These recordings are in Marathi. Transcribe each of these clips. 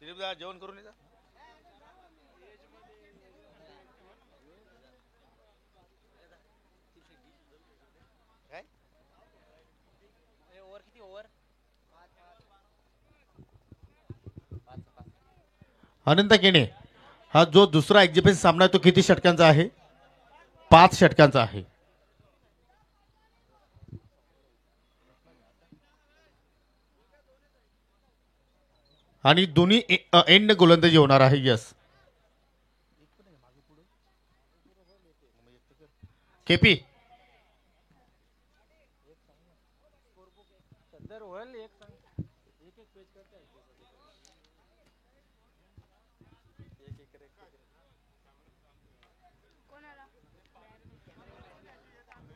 जेवण करून येजा. काय ओव्हर किती ओव्हर? अनंत केणे हा जो दुसरा एक्झिबिशन सामना आहे तो किती षटकांचा आहे? 5 षटकांचा आहे. आणि दोन्ही एंड गोलंदाजी होणार आहे. यस केपी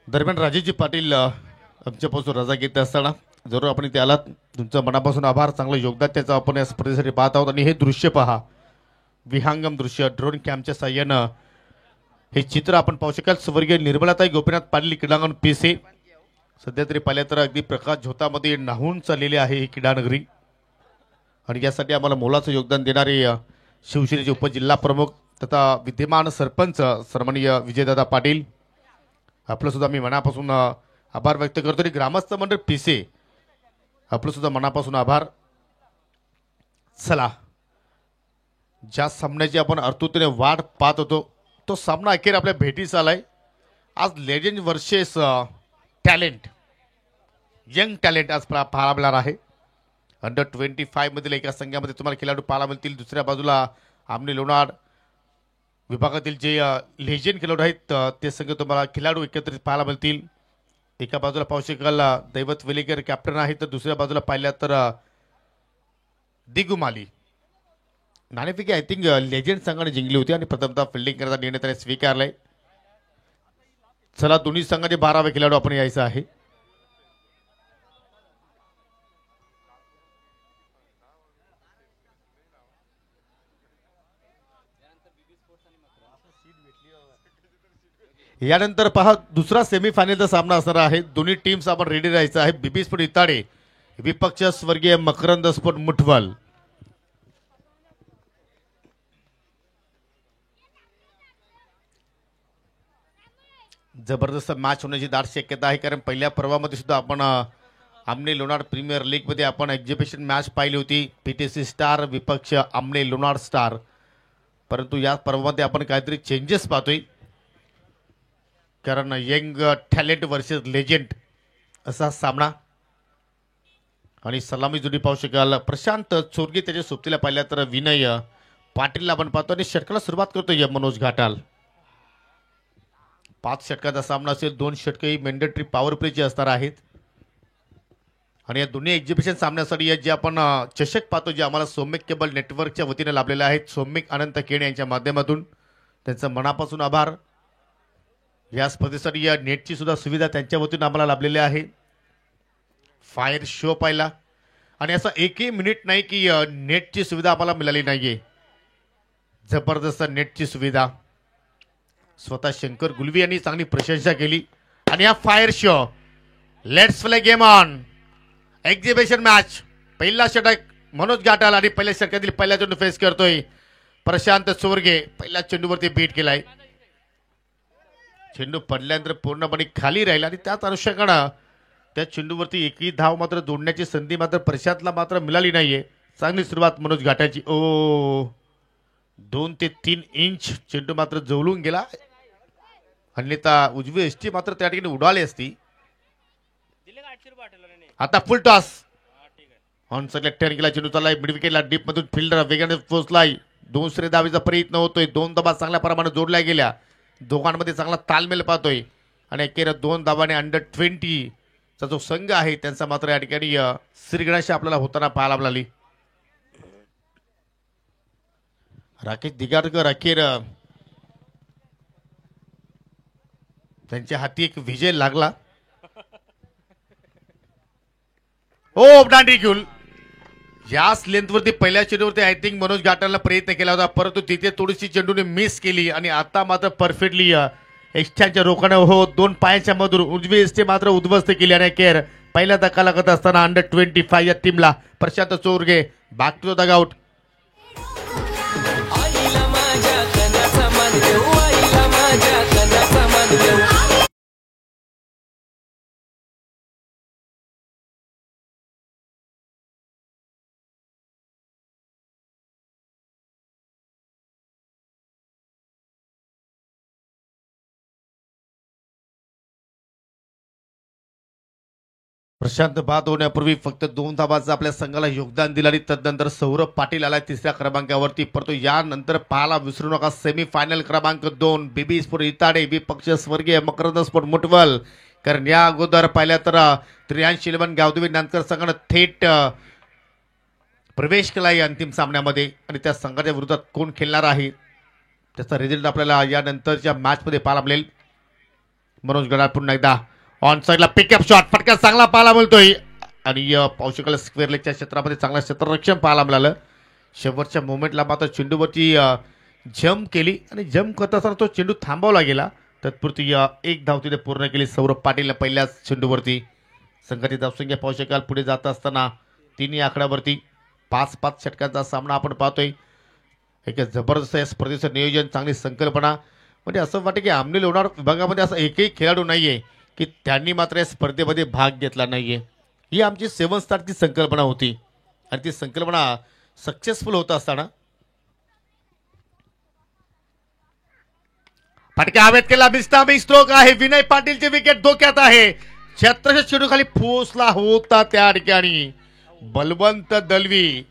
दरम्यान राजेशजी पाटील आमच्यापासून रजा घेत असताना जरूर आपण त्याला तुमचं मनापासून आभार. चांगलं योगदान त्याचं आपण या स्पर्धेसाठी पाहत आहोत. आणि हे दृश्य पहा, विहंगम दृश्य ड्रोन कॅमच्या साह्यानं हे चित्र आपण पाहू शकाल. स्वर्गीय निर्मलाताई गोपीनाथ पाटील क्रीडांगण पेसे सध्या तरी पाहिल्या तर अगदी प्रकाश झोतामध्ये न्हावून चाललेले आहे ही क्रीडानगरी. आणि यासाठी आम्हाला मोलाचं योगदान देणारे शिवसेनेचे उपजिल्हा प्रमुख तथा विद्यमान सरपंच सन्माननीय विजयदादा पाटील आपलं सुद्धा मी मनापासून आभार व्यक्त करतो. आणि ग्रामस्थ मंडळ पिसे आपलं सुद्धा मनापासून आभार. चला, ज्या सामन्याची आपण आतुरतेने वाट पाहत होतो तो सामना अखेर आपल्या भेटीस आलाय. आज legend versus talent, young talent आज पाहायला मिळणार आहे. अंडर 25 मधील एका संघामध्ये तुम्हाला खेळाडू पाहायला मिळतील. दुसऱ्या बाजूला आमने लोणाड विभागातील जे लेजेंड खेळाडू आहेत ते संघ तुम्हाला खेळाडू एकत्रित पाहायला मिळतील. एका बाजूला पाहू शकाल दैवत वेलेकर कॅप्टन आहे, तर दुसऱ्या बाजूला पाहिल्या तर दिगुमाली नाणेफेकी आय थिंक लेजेंड संघाने जिंकली होती आणि प्रथमतः फिल्डिंग करण्याचा निर्णय त्याने स्वीकारलाय. चला, दोन्ही संघाचे 12वे खेळाडू आपण यायचं आहे. यानंतर पहा दुसरा सेमीफायनलचा सामना असणार आहे. दोन्ही टीम्स आपण रेडी राहायचं आहे. बीबी स्पोर्ट इताडे विपक्ष स्वर्गीय मकरंद स्पोर्ट मुठवल. जबरदस्त मॅच होण्याची दाट शक्यता आहे, कारण पहिल्या पर्वामध्ये सुद्धा आपण आमने लोणाड प्रीमियर लीग मध्ये आपण एक्झिबिशन मॅच पाहिली होती. पीटीसी स्टार विपक्ष आमने लोणाड स्टार. परंतु या पर्वामध्ये आपण काहीतरी चेंजेस पाहतोय, कारण यंग टॅलेंट वर्सेस लेजेंड असा सामना. आणि सलामी जोडी पाहू शकाल प्रशांत चोरगे त्याच्या सोबतीला पाहिल्या तर विनय पाटीलला आपण पाहतो. आणि षटकाला सुरुवात करतोय मनोज घाटाल. 5 षटकाचा सामना असेल. 2 षटकही मॅन्डेटरी पॉवर प्लेचे असणार आहेत. आणि या दोन्ही एक्झिबिशन सामन्यासाठी जे आपण चषक पाहतो, जे आम्हाला सौम्यक केबल नेटवर्कच्या वतीने लाभलेले आहेत, सौम्यक अनंत केणे यांच्या माध्यमातून त्यांचं मनापासून आभार. या स्पर्धेसाठी या नेटची सुद्धा सुविधा त्यांच्या वतीने आम्हाला लाभलेली आहे. फायर शो पाहिला आणि असं एकही मिनिट नाही की नेटची सुविधा आम्हाला मिळाली नाहीये. जबरदस्त नेटची सुविधा. स्वतः शंकर गुलवी यांनी चांगली प्रशंसा केली. आणि हा fire show, let's play game on. Exhibition match. पहिला षटक मनोज घाटाल आणि पहिल्या षटकातील पहिला चेंडू फेस करतोय प्रशांत चोरगे. पहिल्या चेंडूवरती बीट केलाय. चेंडू पडल्यानंतर पूर्णपणे खाली राहिला आणि त्याच अनुषंगानं त्या चेंडूवरती एकही धाव मात्र जोडण्याची संधी मात्र प्रशांतला मात्र मिळाली नाहीये. चांगली सुरुवात मनोज घाटाची. 2 ते 3 इंच चेंडू मात्र जवळून गेला. अन्यथा उजवी एसटी मात्र त्या ठिकाणी उडाली असती. आता फुल टॉस ऑन सेलेक्टर केला. चेंडू चाललाय मिड विकेटला. डीप मधून फिल्डर वेगाने पोहोचलाय. दुसरे धावेचा प्रयत्न होतोय. 2 धावा चांगल्या प्रमाणात जोडल्या गेल्या. दोघांमध्ये चांगला तालमेल पाहतोय. आणि अखेर 2 धावाने अंडर 20 चा जो संघ आहे त्यांचा मात्र या ठिकाणी श्रीगणेश आपल्याला होताना पाहायला मिळाली. राकेश दिगाडकर अखेर त्यांच्या हाती एक विजय लागला. डांडीक्यूल याच लेंथवरती पहिल्या चेंडूवरती आय थिंक मनोज घाटालला प्रयत्न केला होता, परंतु तिथे थोडीशी चेंडूने मिस केली. आणि आता मात्र परफेक्टली एक्स्ट्राच्या रोखाने 2 पायाच्या मधून उजवी एसटी मात्र उद्ध्वस्त केली. आणि अखेर पहिला धक्का लागत असताना अंडर 25 या टीमला Prashant Chorge back to the dugout. Prashant बाद होण्यापूर्वी फक्त 2 धाबाचं आपल्या संघाला योगदान दिलं आणि तदनंतर सौरभ पाटील आला तिसऱ्या क्रमांकावरती. परंतु यानंतर पाहायला विसरू नका सेमीफायनल क्रमांक 2 बीबी स्पोर्ट इताडे विपक्ष स्वर्गीय मकरंद स्पोर्ट मुटवल. कारण या अगोदर पाहिल्या तर 83 गावदेवी नांदकर संघानं थेट प्रवेश केला या अंतिम सामन्यामध्ये आणि त्या संघाच्या विरोधात कोण खेळणार आहे त्याचा रिझल्ट आपल्याला यानंतरच्या मॅचमध्ये पाहायला मिळेल. मनोज गडाळ पुन्हा एकदा ऑन साईडला पिकअप शॉट फटका चांगला पाहायला मिळतोय आणि पाहू शकाल स्क्वेअर लेगच्या क्षेत्रामध्ये चांगलं क्षेत्ररक्षण पाहायला मिळालं. शेवटच्या मोमेंटला मात्र चेंडूवरची जम्प केली आणि जम्प करत असताना तो चेंडू थांबवला गेला. तत्पुरती एक धाव तिने पूर्ण केली सौरभ पाटीलने पहिल्याच चेंडूवरती. संघाची धावसंख्या पाहू शकाल पुढे जात असताना तिन्ही आकड्यावरती 5-5 षटकांचा सामना आपण पाहतोय. एक जबरदस्त या स्पर्धेचं नियोजन चांगली संकल्पना म्हणजे असं वाटतं की आमने लोणार विभागामध्ये असा एकही खेळाडू नाहीये की त्यांनी मात्र या स्पर्धेमध्ये भाग घेतला नाहीये. ही आमची 7 स्टारची संकल्पना होती आणि ती संकल्पना सक्सेसफुल होत असताना फटका हवेत केला. बिस्टामिक स्ट्रोक आहे. विनय पाटीलची विकेट धोक्यात आहे. छत्रच्या चेंडू खाली पोहोचला होता त्या ठिकाणी बलवंत दलवी,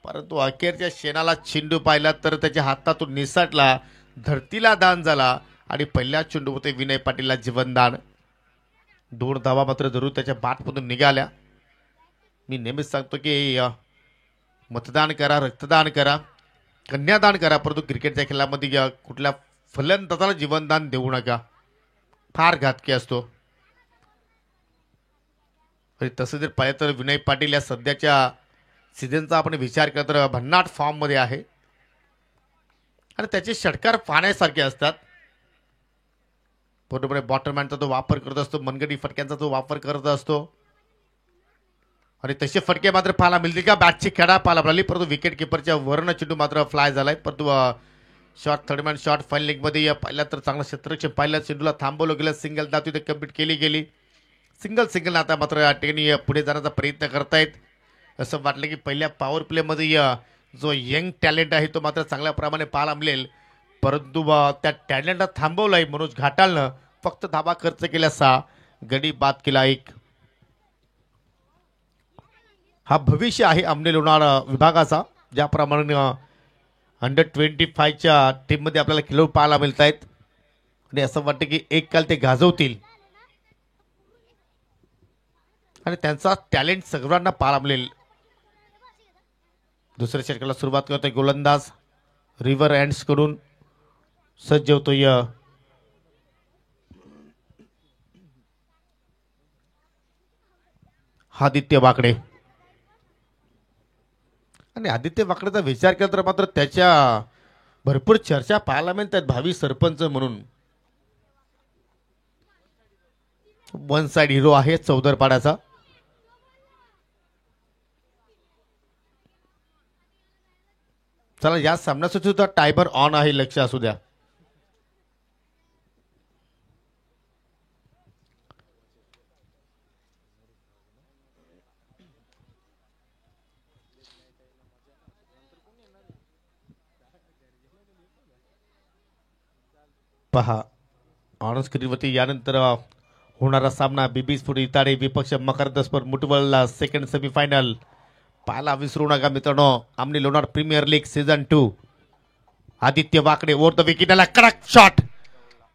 परंतु अखेरच्या शेणाला चेंडू पाहिला तर त्याच्या हातातून निसटला, धरतीला दान झाला आणि पहिल्या चेंडूमध्ये विनय पाटीलला जीवनदान. 2 धावा मात्र जरूर त्याच्या बाटमधून निघाल्या. मी नेहमीच सांगतो की मतदान करा, रक्तदान करा, कन्यादान करा, परंतु क्रिकेटच्या खेळामध्ये कुठल्या फलंदाजाला जीवनदान देऊ नका. फार घातकी असतो. आणि तसं जर पाहिलं तर विनय पाटील या सध्याच्या सीझनचा आपण विचार केला तर भन्नाट फॉर्ममध्ये आहे आणि त्याचे षटकार पाहण्यासारखे असतात. पूर्णपणे बॉटरमॅनचा तो वापर करत असतो, मनगटी फटक्यांचा तो वापर करत असतो आणि तसे फटके मात्र पाहायला मिळतील का? बॅटची खेळा पाहायला मिळाली, परंतु विकेट किपरच्या वर्ण चेंडू मात्र फ्लाय झालाय. परंतु शॉट थर्डमॅन शॉट फाईन लेगमध्ये पाहिला तर चांगला क्षेत्ररक्षण पहिल्या चेंडूला थांबवलं गेलं. सिंगल धाव तिथे कंप्लीट केली गेली. सिंगल आता मात्र या ठिकाणी पुढे जाण्याचा प्रयत्न करतायत. असं वाटलं की पहिल्या पॉवर प्लेमध्ये जो यंग टॅलेंट आहे तो मात्र चांगल्या प्रमाणे पाहायला मिळेल, परंतु त्या टॅलेंटला थांबवलंय मनोज घाटालनं. फक्त धाबा खर्च केल्या 6, गडी बाद केला 1. हा भविष्य आहे आमने लोणावळा विभागाचा, ज्याप्रमाणे अंडर-25च्या टीममध्ये आपल्याला खेळू पाहायला मिळत आहेत आणि असं वाटतं की एक काल ते गाजवतील आणि त्यांचा टॅलेंट सर्वांना पाहायला मिळेल. दुसऱ्या षटकाला सुरुवात करतोय गोलंदाज रिव्हर एंड्स कडून सज्ज होतोय आदित्य वाकडे आणि आदित्य वाकडेचा विचार केला तर मात्र त्याच्या भरपूर चर्चा पाहायला मिळतात भावी सरपंच म्हणून. वन साइड हिरो आहे चौदरपाड्याचा. चला या सामन्यासाठी सुद्धा टायबर ऑन आहे, लक्ष असू द्या. पहा ऑन स्क्रीनवरती यानंतर होणारा सामना बीबी स्पोर्ट इताडे विपक्ष मकरंद स्पोर्ट मुटवलला सेकंड सेमीफायनल पाहायला विसरू नका मित्रांनो. आमने Lonar premier league season 2. Aditya Wakade over the विकेटला कडक शॉट,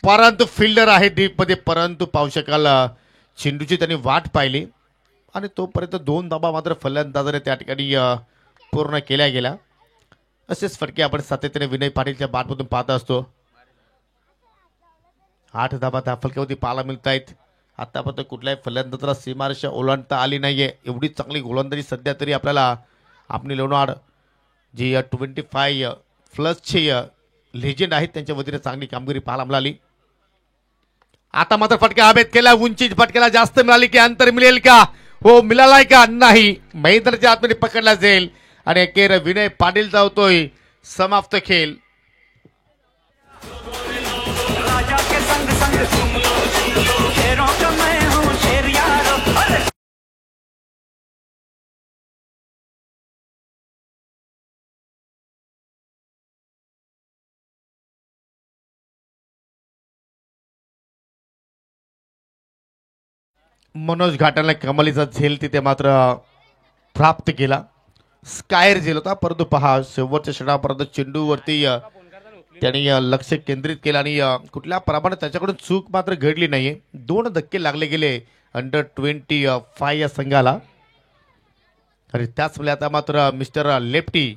परंतु फिल्डर आहे डीप मध्ये, परंतु पाहू शकाल चेंडूची त्यांनी वाट पाहिली आणि तोपर्यंत 2 धाबा मात्र फलंदाजाने त्या ठिकाणी पूर्ण केल्या गेल्या. असेच फटके आपण सातत्याने विनय पाटीलच्या बॅटमधून पाहत असतो. 8 धाबा त्या फलकावरती पाहायला मिळत आहेत. आतापर्यंत कुठल्याही फलंदाजाला सीमारेषा ओलांडता आली नाहीये. एवढी चांगली गोलंदाजी सध्या तरी आपल्याला आपली लोणार जी 25 प्लसचे लेजेंड आहेत त्यांच्या वतीने चांगली कामगिरी पाहायला मिळाली. आता मात्र फटका हवेत केला. उंची फटक्याला जास्त मिळाली की अंतर मिळेल का? हो मिळालाय का? नाही. महेंद्रच्या आतमध्ये पकडला जाईल आणि अखेर विनय पाटील धावतोय. समाप्त खेळ. मनोज घाटाला कमालीचा झेल तिथे मात्र प्राप्त केला. स्कायर झेल होता, परंतु पहा शेवटच्या षटकापर्यंत चेंडूवरती त्यांनी लक्ष केंद्रित केलं आणि कुठल्या प्रमाणात त्याच्याकडून चूक मात्र घडली नाहीये. 2 धक्के लागले गेले अंडर-25 या संघाला. आणि त्याच वेळी आता मात्र मिस्टर लेफ्टी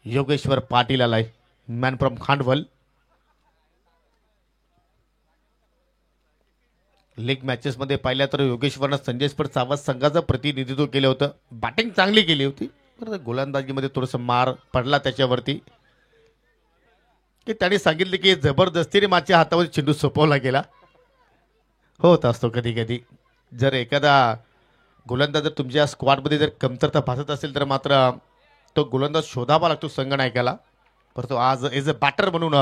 योगेश्वर पाटील आलाय, मॅन फ्रॉम खांडवल. लीग मॅचेसमध्ये पाहिल्या तर योगेश्वरनं संजय स्पोर्ट्स आवाज संघाचं प्रतिनिधित्व केलं होतं. बॅटिंग चांगली केली होती, परंतु गोलंदाजीमध्ये थोडंसं मार पडला त्याच्यावरती, की त्याने सांगितले की जबरदस्तीने माझ्या हातावर चेंडू सोपवला गेला. होत असतो कधी कधी. जर एखादा गोलंदाज जर तुमच्या स्क्वॉडमध्ये जर कमतरता भासत असेल तर मात्र तो गोलंदाज शोधावा लागतो संघ नायकाला. परंतु आज एज अ बॅटर म्हणून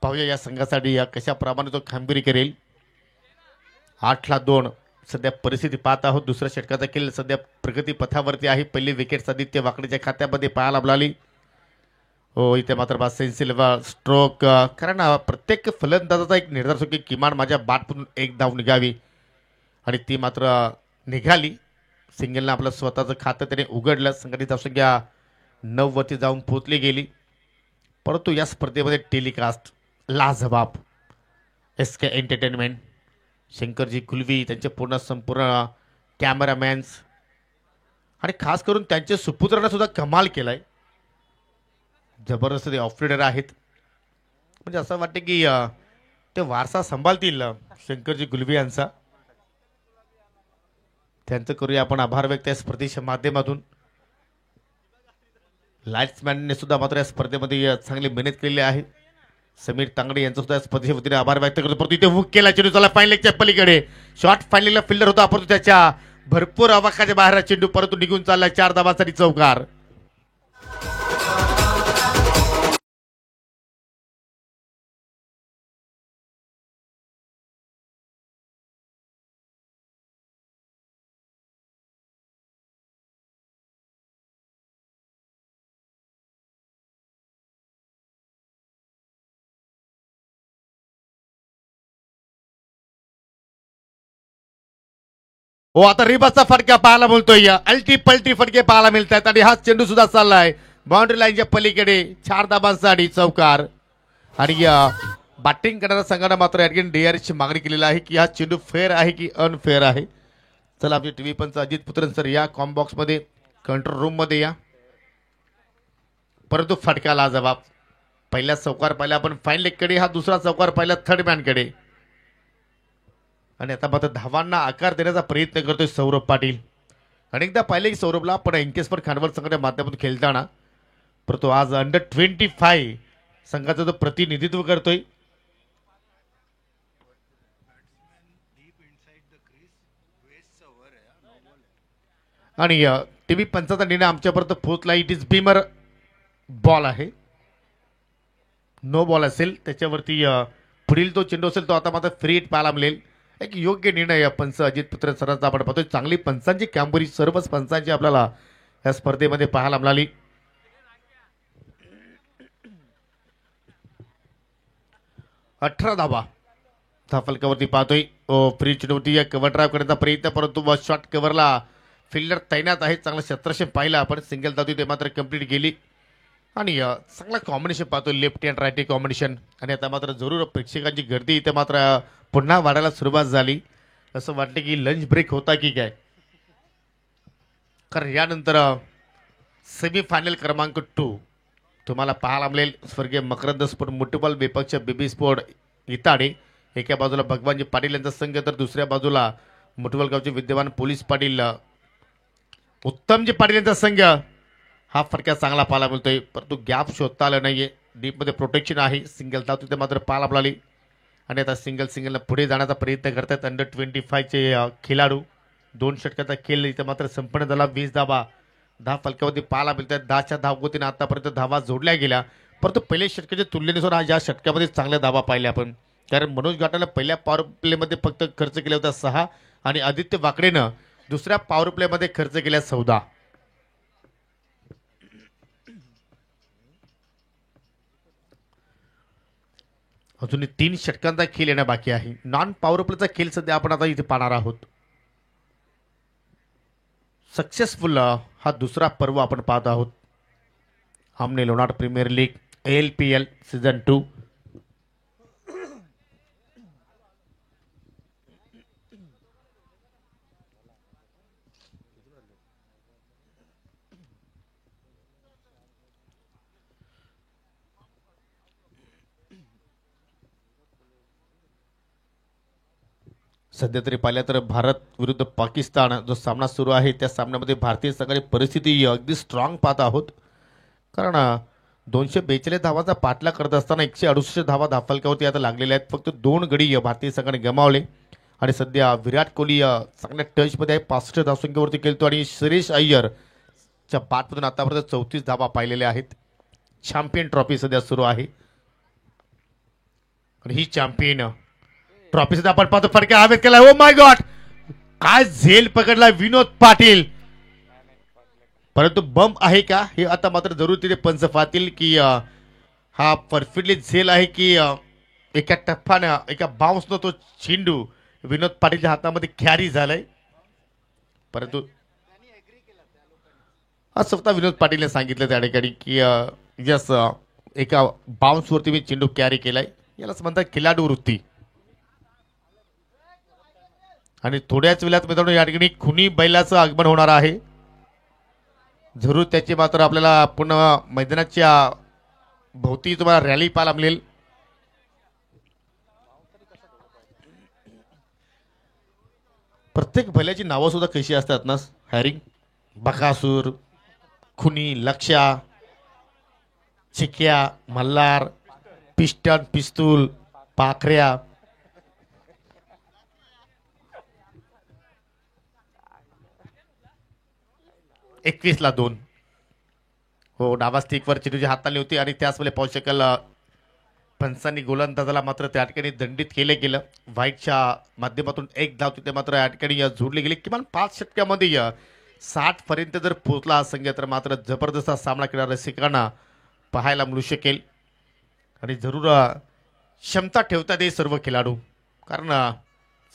पाहूया या संघासाठी कशा प्रमाणे तो कामगिरी करेल. 8-2 सध्या परिस्थिती पाहत आहोत. दुसऱ्या षटकाचा खेळ सध्या प्रगती पथावरती आहे. पहिली विकेट आदित्य वाकडेच्या खात्यामध्ये पाहायला मिळाली. हो, इथे मात्र सेन्सिल स्ट्रोक, कारण प्रत्येक फलंदाजाचा एक निर्धार असतो की किमान माझ्या बॅटमधून एक धाव निघावी, आणि ती मात्र निघाली. सिंगलनं आपलं स्वतःचं खातं त्याने उघडलं. संघटित धावसंख्या 9 वरती जाऊन पोहोचली गेली. परंतु या स्पर्धेमध्ये टेलिकास्ट लाजवाब SK एंटरटेनमेंट, शंकरजी कुलवी, त्यांचे संपूर्ण कॅमेरामॅन्स आणि खास करून त्यांचे सुपुत्रांना सुद्धा कमाल केलाय. जबरदस्त ऑफरेडर आहेत. म्हणजे असं वाटतं की ते वारसा सांभाळतील शंकरजी गुलवी यांचा. त्यांचं करूया आपण आभार व्यक्त या स्पर्धेच्या माध्यमातून. लाईट्समॅनने सुद्धा मात्र या स्पर्धेमध्ये चांगली मेहनत केलेली आहे. समीर तांगडे यांचा सुद्धा स्पर्धेच्या वतीने आभार व्यक्त करतो. परंतु इथे हुक केला चेंडू, चला फाईन लेगच्या पलीकडे शॉर्ट फाईन लेगला फिल्डर होता, परंतु त्याच्या भरपूर आवाकाच्या बाहेर चेंडू परंतु निघून चालला. 4 धावांसाठी चौकार. हो, आता रिबाचा फटका पाहायला बोलतोय. अल्टी पलटी फटके पाहायला मिळत आहेत आणि हा चेंडू सुद्धा चाललाय बाउंड्री लाईनच्या पलीकडे. 4 धावांसाठी चौकार. आणि बॅटिंग करणाऱ्या संघाने मात्र याठिकाणी DRSची मागणी केलेली आहे की हा चेंडू फेअर आहे की अनफेअर आहे. चला आपले टीव्ही पंच अजित पुत्रन सर या कॉम्बॉक्स मध्ये, कंट्रोल रूम मध्ये या. परंतु फटका लाजवाब. पहिला चौकार पाहिला आपण फाईन लेगकडे, हा दुसरा चौकार पाहिला थर्ड मॅनकडे. आणि आता मात्र धावांना आकार देण्याचा प्रयत्न करतोय सौरभ पाटील. अनेकदा पाहिले की सौरभला पण एंकेस्पर खांडवल संघाच्या माध्यमातून खेळताना, परंतु आज अंडर-25 संघाचं तो प्रतिनिधित्व करतोय. आणि टीव्ही पंचाचा निर्णय आमच्यापर्यंत पोहोचला. इट इज बीमर बॉल आहे, नो बॉल असेल त्याच्यावरती पुढील तो चेंडू असेल तो आता मात्र फ्री हिट पाहायला मिळेल. एक योग्य निर्णय पंच अजित पुत्र सरांचा आपण पाहतोय. चांगली पंचांची कामगिरी सर्वच पंचांची आपल्याला या स्पर्धेमध्ये पाहायला मिळाली. 18 धावा फलकावरती पाहतोय. फ्री चेंडूवरती या कव्हर ड्राईव्ह करण्याचा प्रयत्न, परंतु शॉर्ट कव्हरला फिल्डर तैनात आहे. चांगला क्षेत्रक्षण पाहिला आपण. सिंगल धाव ते मात्र कंप्लीट गेली. आणि चांगला कॉम्बिनेशन पाहतो लेफ्ट अँड राईट कॉम्बिनेशन. आणि आता मात्र जरूर प्रेक्षकांची गर्दी इथे मात्र पुन्हा वाढायला सुरुवात झाली. असं वाटतं की लंच ब्रेक होता की काय, कारण यानंतर सेमीफायनल क्रमांक 2 तुम्हाला पाहायला मिळेल. स्वर्गीय मकरंद स्पोर्ट मुठबॉल विपक्ष BB स्पोर्ट इताडे. एका बाजूला भगवानजी पाटील यांचा संघ, तर दुसऱ्या बाजूला मुठबॉल गावचे विद्यमान पोलीस पाटील उत्तमजी पाटील यांचा संघ. हा फटका चांगला पाहायला मिळतोय, परंतु गॅप शोधता आला नाहीये. डीपमध्ये प्रोटेक्शन आहे. सिंगल धाव तिथे मात्र पाहायला मिळाली. आणि आता सिंगलनं पुढे जाण्याचा प्रयत्न करतात अंडर-25चे खेळाडू. 2 षटकाचा खेळ इथे मात्र संपन्न झाला. 20 धावा 10 फलकावरती पाहायला मिळतात. 10च्या धावगतीने आतापर्यंत धावा जोडल्या गेल्या, परंतु पहिल्या षटकाच्या तुलनेनुसार आज या षटकामध्ये चांगल्या धावा पाहिल्या आपण. कारण मनोज घाटाला पहिल्या पॉवर प्लेमध्ये फक्त खर्च केला होता 6, आणि आदित्य वाकडेनं दुसऱ्या पॉवर प्लेमध्ये खर्च केल्या 14. अजून 3 षटकांचा खेळ येणं बाकी आहे. नॉन पॉवर प्लेचा खेळ सध्या आपण आता इथे पाहणार आहोत. सक्सेसफुल हा दुसरा पर्व आपण पाहत आहोत. हमने Lonar premier league ALPL season 2. सध्या तरी पाहिलं तर भारत विरुद्ध पाकिस्तान जो सामना सुरू आहे त्या सामन्यामध्ये भारतीय संघाची परिस्थिती अगदी स्ट्रॉंग पाहत आहोत. कारण 242 धावांचा पाठलाग करत असताना 168 धावा धाफलकावरती आता लागलेल्या आहेत. फक्त 2 गडी भारतीय संघाने गमावले आणि सध्या विराट कोहली चांगल्या टचमध्ये आहे. 65 धावसंख्येवरती खेळतो आणि श्रेयस अय्यरच्या बॅटमधून आतापर्यंत 34 धावा पाहिलेल्या आहेत. चॅम्पियन ट्रॉफी सध्या सुरू आहे आणि ही चॅम्पियन ट्रॉफी सुद्धा आपण पाहतो. फटका हवेत केला. ओ माय गॉड, काय झेल पकडला विनोद पाटील. परंतु बम आहे का हे आता मात्र जरूर तिथे पंच पाहतील की हा परफेक्टली झेल आहे की एका टप्पानं एका बाउन्सनं तो चेंडू विनोद पाटीलच्या हातामध्ये कॅरी झालाय. परंतु आज स्वतः विनोद पाटीलने सांगितलं त्या ठिकाणी की यस एका बाउन्सवरती मी चेंडू कॅरी केलाय. यालाच म्हणतात खिलाडू वृत्ती. आणि थोड्याच वेळात मित्रांनो या ठिकाणी खुनी बैलाचं आगमन होणार आहे. जरूर त्याची मात्र आपल्याला पुन्हा मैदानाच्या भोवती तुम्हाला रॅली पाहायला मिळेल. प्रत्येक बैलाची नावं सुद्धा कशी असतात ना, हॅरिंग, बकासूर, खुनी, लक्ष्या, चिक्या, मल्हार, पिस्टन, पिस्तूल, पाखऱ्या. एकवीस ला 2. हो, डावा स्टिकवर चेंडूची हाताळली होती आणि त्याच वेळेला पाहू शकाल पंचांनी गोलंदाजाला मात्र त्या ठिकाणी दंडित केले गेलं. व्हाईटच्या माध्यमातून एक धाव तिथे मात्र या ठिकाणी जोडली गेली. किमान 5 षटक्यामध्ये 60 पर्यंत जर पोहोचला हा संघ तर मात्र जबरदस्त सामना करणाऱ्या रसिकांना पाहायला मिळू शकेल. आणि जरूर क्षमता ठेवतात हे सर्व खेळाडू, कारण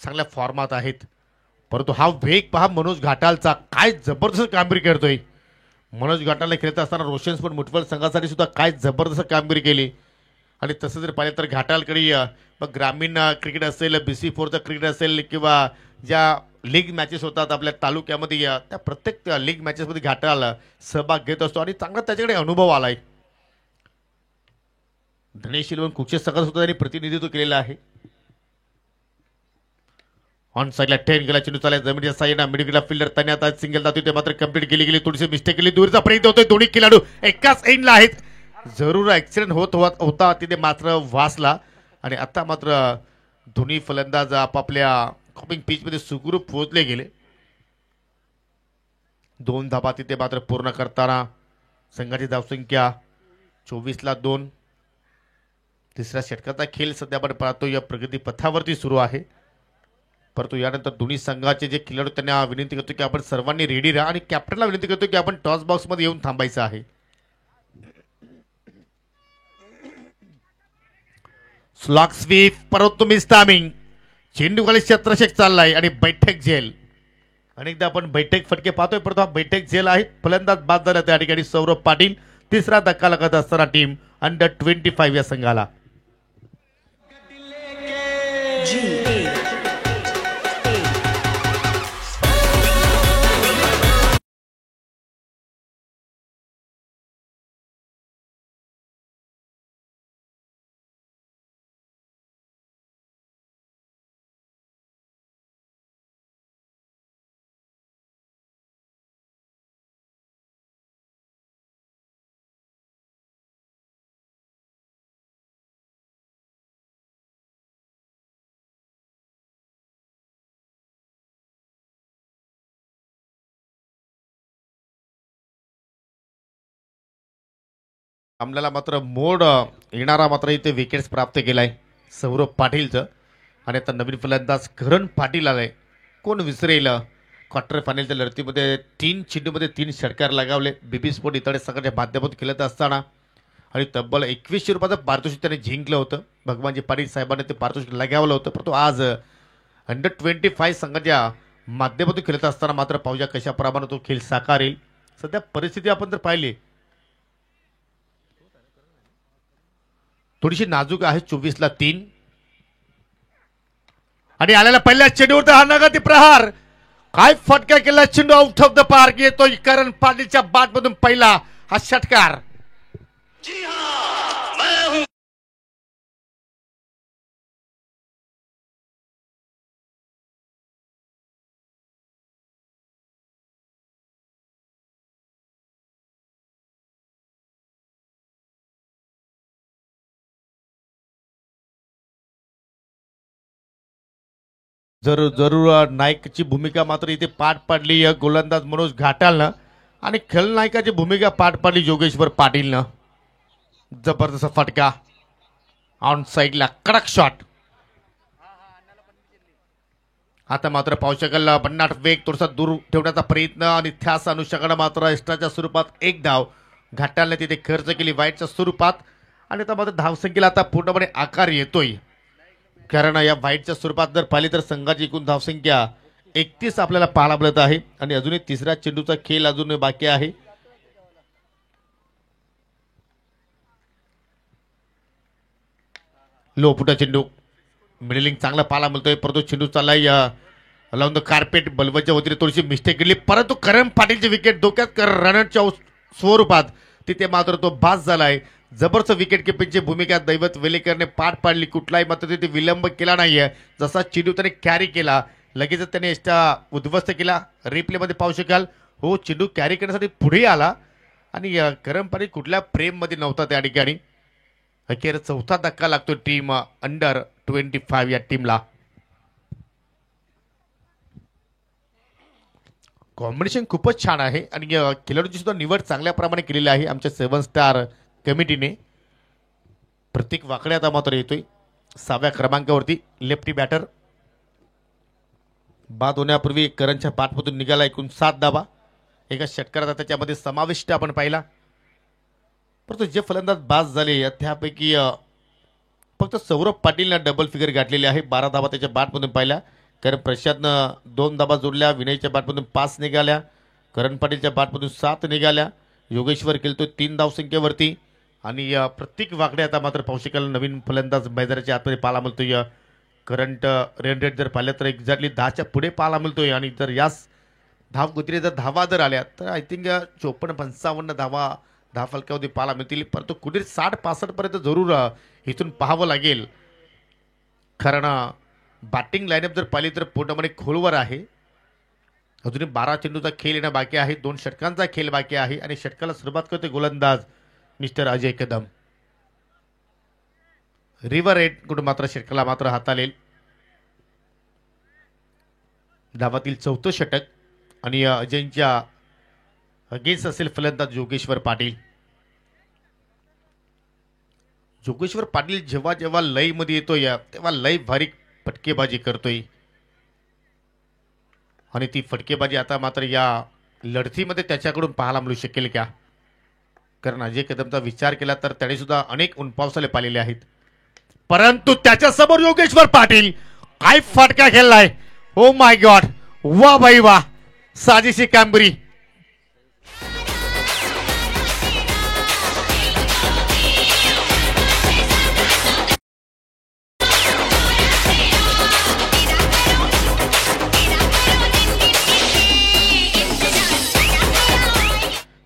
चांगल्या फॉर्मात आहेत. परंतु हा वेग पहा मनोज घाटालचा, काय जबरदस्त कामगिरी करतोय. मनोज घाटालने खेळत असताना रोशन स्पोर्ट मुठवल संघासाठी सुद्धा काय जबरदस्त कामगिरी केली. आणि तसं जर पाहिलं तर घाटालकडे मग ग्रामीण क्रिकेट असेल, BC4चं क्रिकेट असेल किंवा ज्या लीग मॅचेस होतात आपल्या तालुक्यामध्ये त्या प्रत्येक लीग मॅचेसमध्ये घाटाल सहभाग घेत असतो आणि चांगला त्याच्याकडे अनुभव आलाय. धनेश शिलवण कुक्षे संघाचं सुद्धा त्यांनी प्रतिनिधित्व केलेलं आहे. ऑन साईडला 10 गेला चेंडू चालला जमिनीच्या साईडला मिडविकेटला फिल्डर तण्यात आज सिंगल जातो ते मात्र कंप्लीट गेली थोडीशी मिस्टेक केली. दूरचा प्रयत्न होतोय. दोन्ही खेळाडू एकाच एंडला आहेत. जरूर ऍक्सिडेंट होता तिथे मात्र वाचला आणि आता मात्र दोन्ही फलंदाज आपापल्या कॉपिंग पिचमध्ये सुखरूप पोहोचले गेले. 2 धाबा तिथे मात्र पूर्ण करताना संघाची धावसंख्या 24 ला 2. तिसऱ्या षटकाचा खेळ सध्या आपण पाहतो या प्रगती पथावरती सुरू आहे. परंतु यानंतर दोन्ही संघाचे जे खेळाडू त्यांना विनंती करतो की आपण सर्वांनी रेडी राहा आणि कॅप्टनला विनंती करतो की आपण टॉस बॉक्स मध्ये येऊन थांबायचं आहे. स्लॉक स्वीप परंतु मिस टायमिंग. चेंडू खाली क्षेत्रशेक चाललाय आणि बैठक झेल. अनेकदा आपण बैठक फटके पाहतोय, परंतु हा बैठक झेल आहे. फलंदाज बाद झाला त्या ठिकाणी सौरभ पाटील. तिसरा धक्का लागत असताना टीम अंडर-25 या संघाला. आपल्याला मात्र मोड येणारा मात्र इथे विकेट्स प्राप्त केलाय सौरभ पाटीलचं. आणि आता नवीन फलंदाज करण पाटील आलाय. कोण विसरेल क्वार्टर फायनलच्या लढतीमध्ये 3 चेंडूमध्ये 3 षटकार लगावले. BB स्पोर्ट इतर संघाच्या माध्यमातून खेळत असताना आणि तब्बल 2100 रुपयाचं पारितोषिक त्याने जिंकलं होतं. भगवानजी पाटील साहेबांनी ते पारितोषिक लगावलं होतं. परंतु आज अंडर-25 संघाच्या माध्यमातून खेळत असताना मात्र पाहूया कशा प्रमाणात तो खेळ साकारेल. सध्या परिस्थिती आपण जर पाहिली थोडीशी नाजूक आहे. 24 ला 3 आणि आलेला पहिल्या चेंडूवर हा नगदी प्रहार. काय फटका केला. चेंडू आउट ऑफ द पार्क येतो. करण पाटीलच्या बॅट मधून पहिला हा षटकार. जरूर नायकची भूमिका मात्र इथे पार पाडली गोलंदाज मनोज घाटालनं आणि खलनायकाची भूमिका पार पाडली योगेश्वर पाटीलनं. जबरदस्त फटका ऑन साईडला कडक शॉट. आता मात्र पाहू शकाल भन्नाट वेग थोडासा दूर ठेवण्याचा प्रयत्न आणि त्याच अनुषंगाने मात्र एक्स्ट्राच्या स्वरूपात एक धाव घाटालने तिथे खर्च केली वाईटच्या स्वरूपात. आणि आता मात्र धावसंख्येला आता पूर्णपणे आकार येतोय. कारण या वाईटच्या स्वरूपात जर पाहिली तर संघाची एकूण धावसंख्या 31 आपल्याला पाहायला मिळत आहे आणि अजूनही तिसऱ्या चेंडूचा खेळ अजून बाकी आहे. लोपुटा चेंडू मिडलिंग चांगला पाहायला मिळतोय परंतु चेंडू चाललाय लावून द कार्पेट बल्बच्या वतीने थोडीशी मिस्टेक केली परंतु करण पाटीलची विकेट धोक्यात रनरच्या स्वरूपात तिथे मात्र तो बाद झालाय. जबरदस्त विकेट किपिंगची भूमिका दैवत वेलेकरने पार पाडली. कुठलाही मात्र तिथे विलंब केला नाहीये. जसा चेंडू त्याने कॅरी केला लगेचच त्याने एक्स्ट्रा उद्ध्वस्त केला. रिप्लेमध्ये पाहू शकाल हो चेंडू कॅरी करण्यासाठी पुढे आला आणि करण पाटील कुठल्या प्रेममध्ये नव्हता त्या ठिकाणी. अखेर चौथा धक्का लागतो टीम अंडर 25 या टीमला. कॉम्बिनेशन खूपच छान आहे आणि खेळाडूची सुद्धा निवड चांगल्या प्रमाणे केलेली आहे आमच्या 7 स्टार कमिटीने. प्रत्येक वाकडे आता मात्र येतोय 6व्या क्रमांकावरती लेफ्टी बॅटर. बाद होण्यापूर्वी करणच्या पाठमधून निघाला एकूण 7 धावा. एका षटकाराचा त्याच्यामध्ये समाविष्ट आपण पाहिला. परंतु जे फलंदाज बाद झाले त्यापैकी फक्त सौरभ पाटीलनं डबल फिगर गाठलेली आहे. 12 धावा त्याच्या बॅटमधून पाहिल्या. कारण प्रशांतनं 2 धावा जोडल्या. विनयच्या बॅटमधून 5 निघाल्या. करण पाटीलच्या बॅटमधून 7 निघाल्या. योगेश्वर खेळतो 3 धावसंख्येवरती आणि प्रत्येक वाकडे आता मात्र पाहू शकाल नवीन फलंदाज मैदानाच्या आतमध्ये पाहायला मिळतोय. करंट रन रेट जर पाहिलं तर एक्झॅक्टली 10च्या पुढे पाहायला मिळतोय आणि जर याच धावगतीने जर धावा जर आल्या तर आय थिंक 54-55 धाव फलकावरती पाहायला मिळतील. परंतु कुठे 60-65 पर्यंत जरूर इथून पाहावं लागेल. कारण बॅटिंग लाईनअप जर पाहिली तर पूर्णपणे खोलवर आहे. अजूनही 12 चेंडूचा खेळ येणं बाकी आहे. 2 षटकांचा खेळ बाकी आहे आणि षटकाला सुरुवात करते गोलंदाज mister Ajay Kadam. River red कडून मात्र षटकाला मात्र हाताळेल. धावातील 4थं षटक आणि अजयच्या अगेन्स्ट असेल फलंदाज योगेश्वर पाटील. योगेश्वर पाटील जेव्हा जेव्हा लय मध्ये येतोय तेव्हा लय भारी फटकेबाजी करतोय आणि ती फटकेबाजी आता मात्र या लढतीमध्ये त्याच्याकडून पाहायला मिळू शकेल का. कारण अजय कदमचा विचार केला तर त्याने सुद्धा अनेक उनपावसाले पाहिलेले आहेत. परंतु त्याच्यासमोर योगेश्वर पाटील काय फटका खेळलाय. ओ माय गॉड वा बाई वा साजेशी कामगिरी.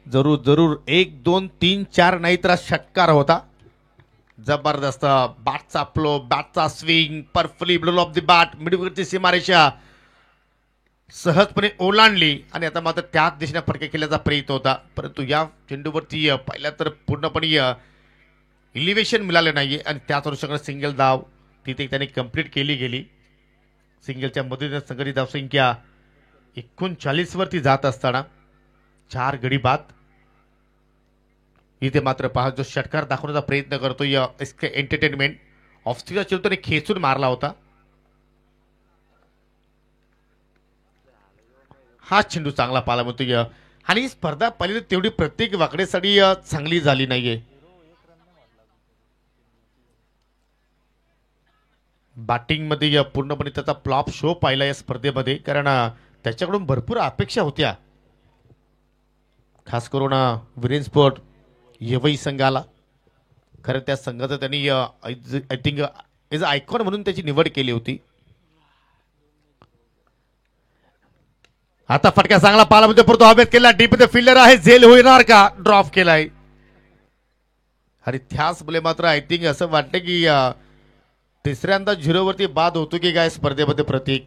जरूर जरूर 1 2 3 4 नाही तर षटकार होता. जबरदस्त बॅटचा फ्लो बॅटचा स्विंग परफुली ब्लोल ऑफ द बॅट मिडविकेटची सीमारेषा सहजपणे ओलांडली आणि आता मात्र त्याच दिशेने फटके खेळण्याचा प्रयत्न होता. परंतु या चेंडूवरती पहिल्या तर पूर्णपणे इलिव्हेशन मिळालं नाहीये आणि त्याच अनुषंगाने सिंगल धाव तिथे त्याने कंप्लीट केली गेली. सिंगलच्या मदतीने संघटित धावसंख्या 39 वरती जात असताना 4 गडी बाद. इथे मात्र पहा जो षटकार दाखवण्याचा प्रयत्न करतोय एसके एंटरटेनमेंट ऑफस्टिकचा चेंडू त्याने खेचून मारला होता. हा चेंडू चांगला पाहायला मिळतोय आणि ही स्पर्धा पहिली तेवढी प्रत्येक वाकडेसाठी चांगली झाली नाहीये. बॅटिंग मध्ये पूर्णपणे त्याचा फ्लॉप शो पाहिला या स्पर्धेमध्ये. कारण त्याच्याकडून भरपूर अपेक्षा होत्या, खास करून विरेन स्पोर्ट येवई संघाला. खरं त्या संघाचं त्यांनी I think as a icon म्हणून त्याची निवड केली होती. आता फटका चांगला पाला म्हणजे परंतु हवेत केला, डीप मध्ये फिल्डर आहे, झेल होणार का, ड्रॉप केलाय. आणि त्याच मुले मात्र आय थिंक असं वाटतं की तिसऱ्यांदा 0 वरती बाद होतो की काय स्पर्धेमध्ये प्रतीक.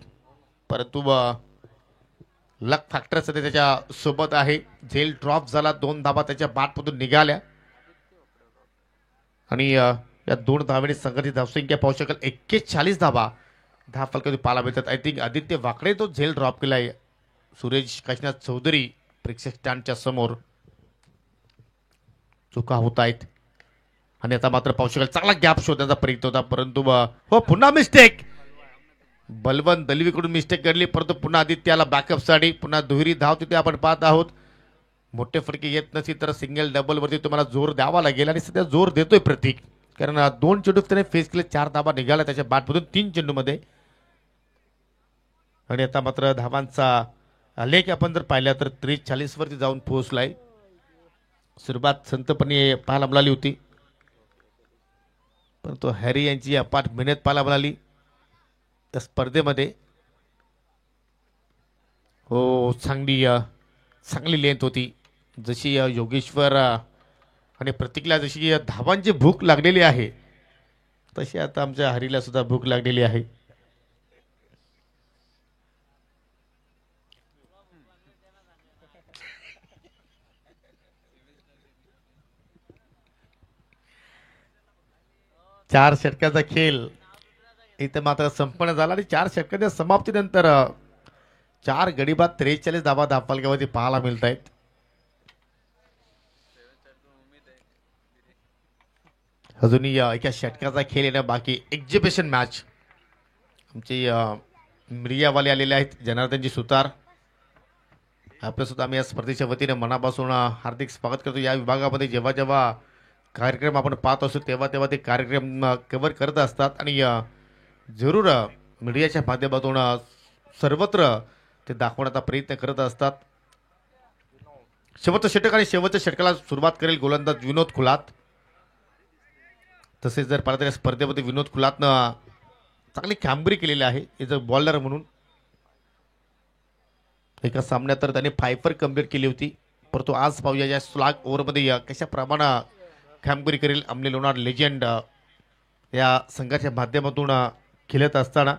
परंतु लक फॅक्टर सध्या त्याच्या सोबत आहे. झेल ड्रॉप झाला, 2 धाबा त्याच्या बॅटमधून निघाल्या आणि या 2 धावेने संघाची धावसंख्या पाहू शकाल 41 धाबा 10 फलकातून पाहायला मिळतात. आय थिंक आदित्य वाकडे तो झेल ड्रॉप केलाय. सुरेश काशीनाथ चौधरी प्रेक्षक स्टँडच्या समोर चुका होत आहेत आणि आता मात्र पाहू शकाल चांगला गॅप शोधण्याचा प्रयत्न होता, परंतु हो पुन्हा मिस्टेक. बलवंत दलवीकडून मिस्टेक घडली, परंतु पुन्हा आदित्याला बॅकअपसाठी पुन्हा दुहेरी धाव तिथे आपण पाहत आहोत. मोठे फटके येत नसतील तर सिंगल डबल वरती तुम्हाला जोर द्यावा लागेल आणि सध्या जोर देतोय प्रतीक, कारण 2 चेंडू त्याने फेस केले, 4 धाबा निघाला त्याच्या बॅटमधून 3 चेंडूमध्ये. आणि आता मात्र धावांचा आलेख आपण जर पाहिला तर 43 वरती जाऊन पोहोचलाय. सुरुवात संतपणे पाहायला मिळाली होती, परंतु हॅरी यांची अपाट मेहनत पाहायला मिळाली त्या स्पर्धेमध्ये. हो चांगली लेंथ होती. जशी योगेश्वर आणि प्रतीकला जशी धावांची भूक लागलेली आहे तशी आता आमच्या हरीला सुद्धा भूक लागलेली आहे. चार षटकाचा खेळ इथे मात्र संपन्न झाला आणि 4 षटकाच्या समाप्तीनंतर 4 गडी बाद 43 धावा धावफलकावरती पाहायला मिळत आहेत. अजूनही एका षटकाचा खेळ येणं बाकी. एक्झिबिशन मॅच आमचे मीडियावाले आलेले आहेत, जनार्दनजी सुतार आपलं सुद्धा आम्ही या स्पर्धेच्या वतीने मनापासून हार्दिक स्वागत करतो. या विभागामध्ये जेव्हा जेव्हा कार्यक्रम आपण पाहत असतो तेव्हा तेव्हा ते कार्यक्रम कव्हर करत असतात आणि जरूर मीडियाच्या माध्यमातून सर्वत्र ते दाखवण्याचा प्रयत्न करत असतात. शेवटचं षटक आणि शेवटच्या षटकाला सुरुवात करेल गोलंदाज विनोद खुलात. तसेच जर पाहिलं तर स्पर्धेमध्ये विनोद खुलातनं चांगली कामगिरी केलेली आहे एज अ बॉलर म्हणून. एका सामन्यात तर त्याने 5 कंप्लीट केली होती, परंतु आज पाहूया या स्लॅग ओव्हरमध्ये कशा प्रमाणे कामगिरी करेल अमले लोणार लेजंड या संघाच्या माध्यमातून खेळत असताना.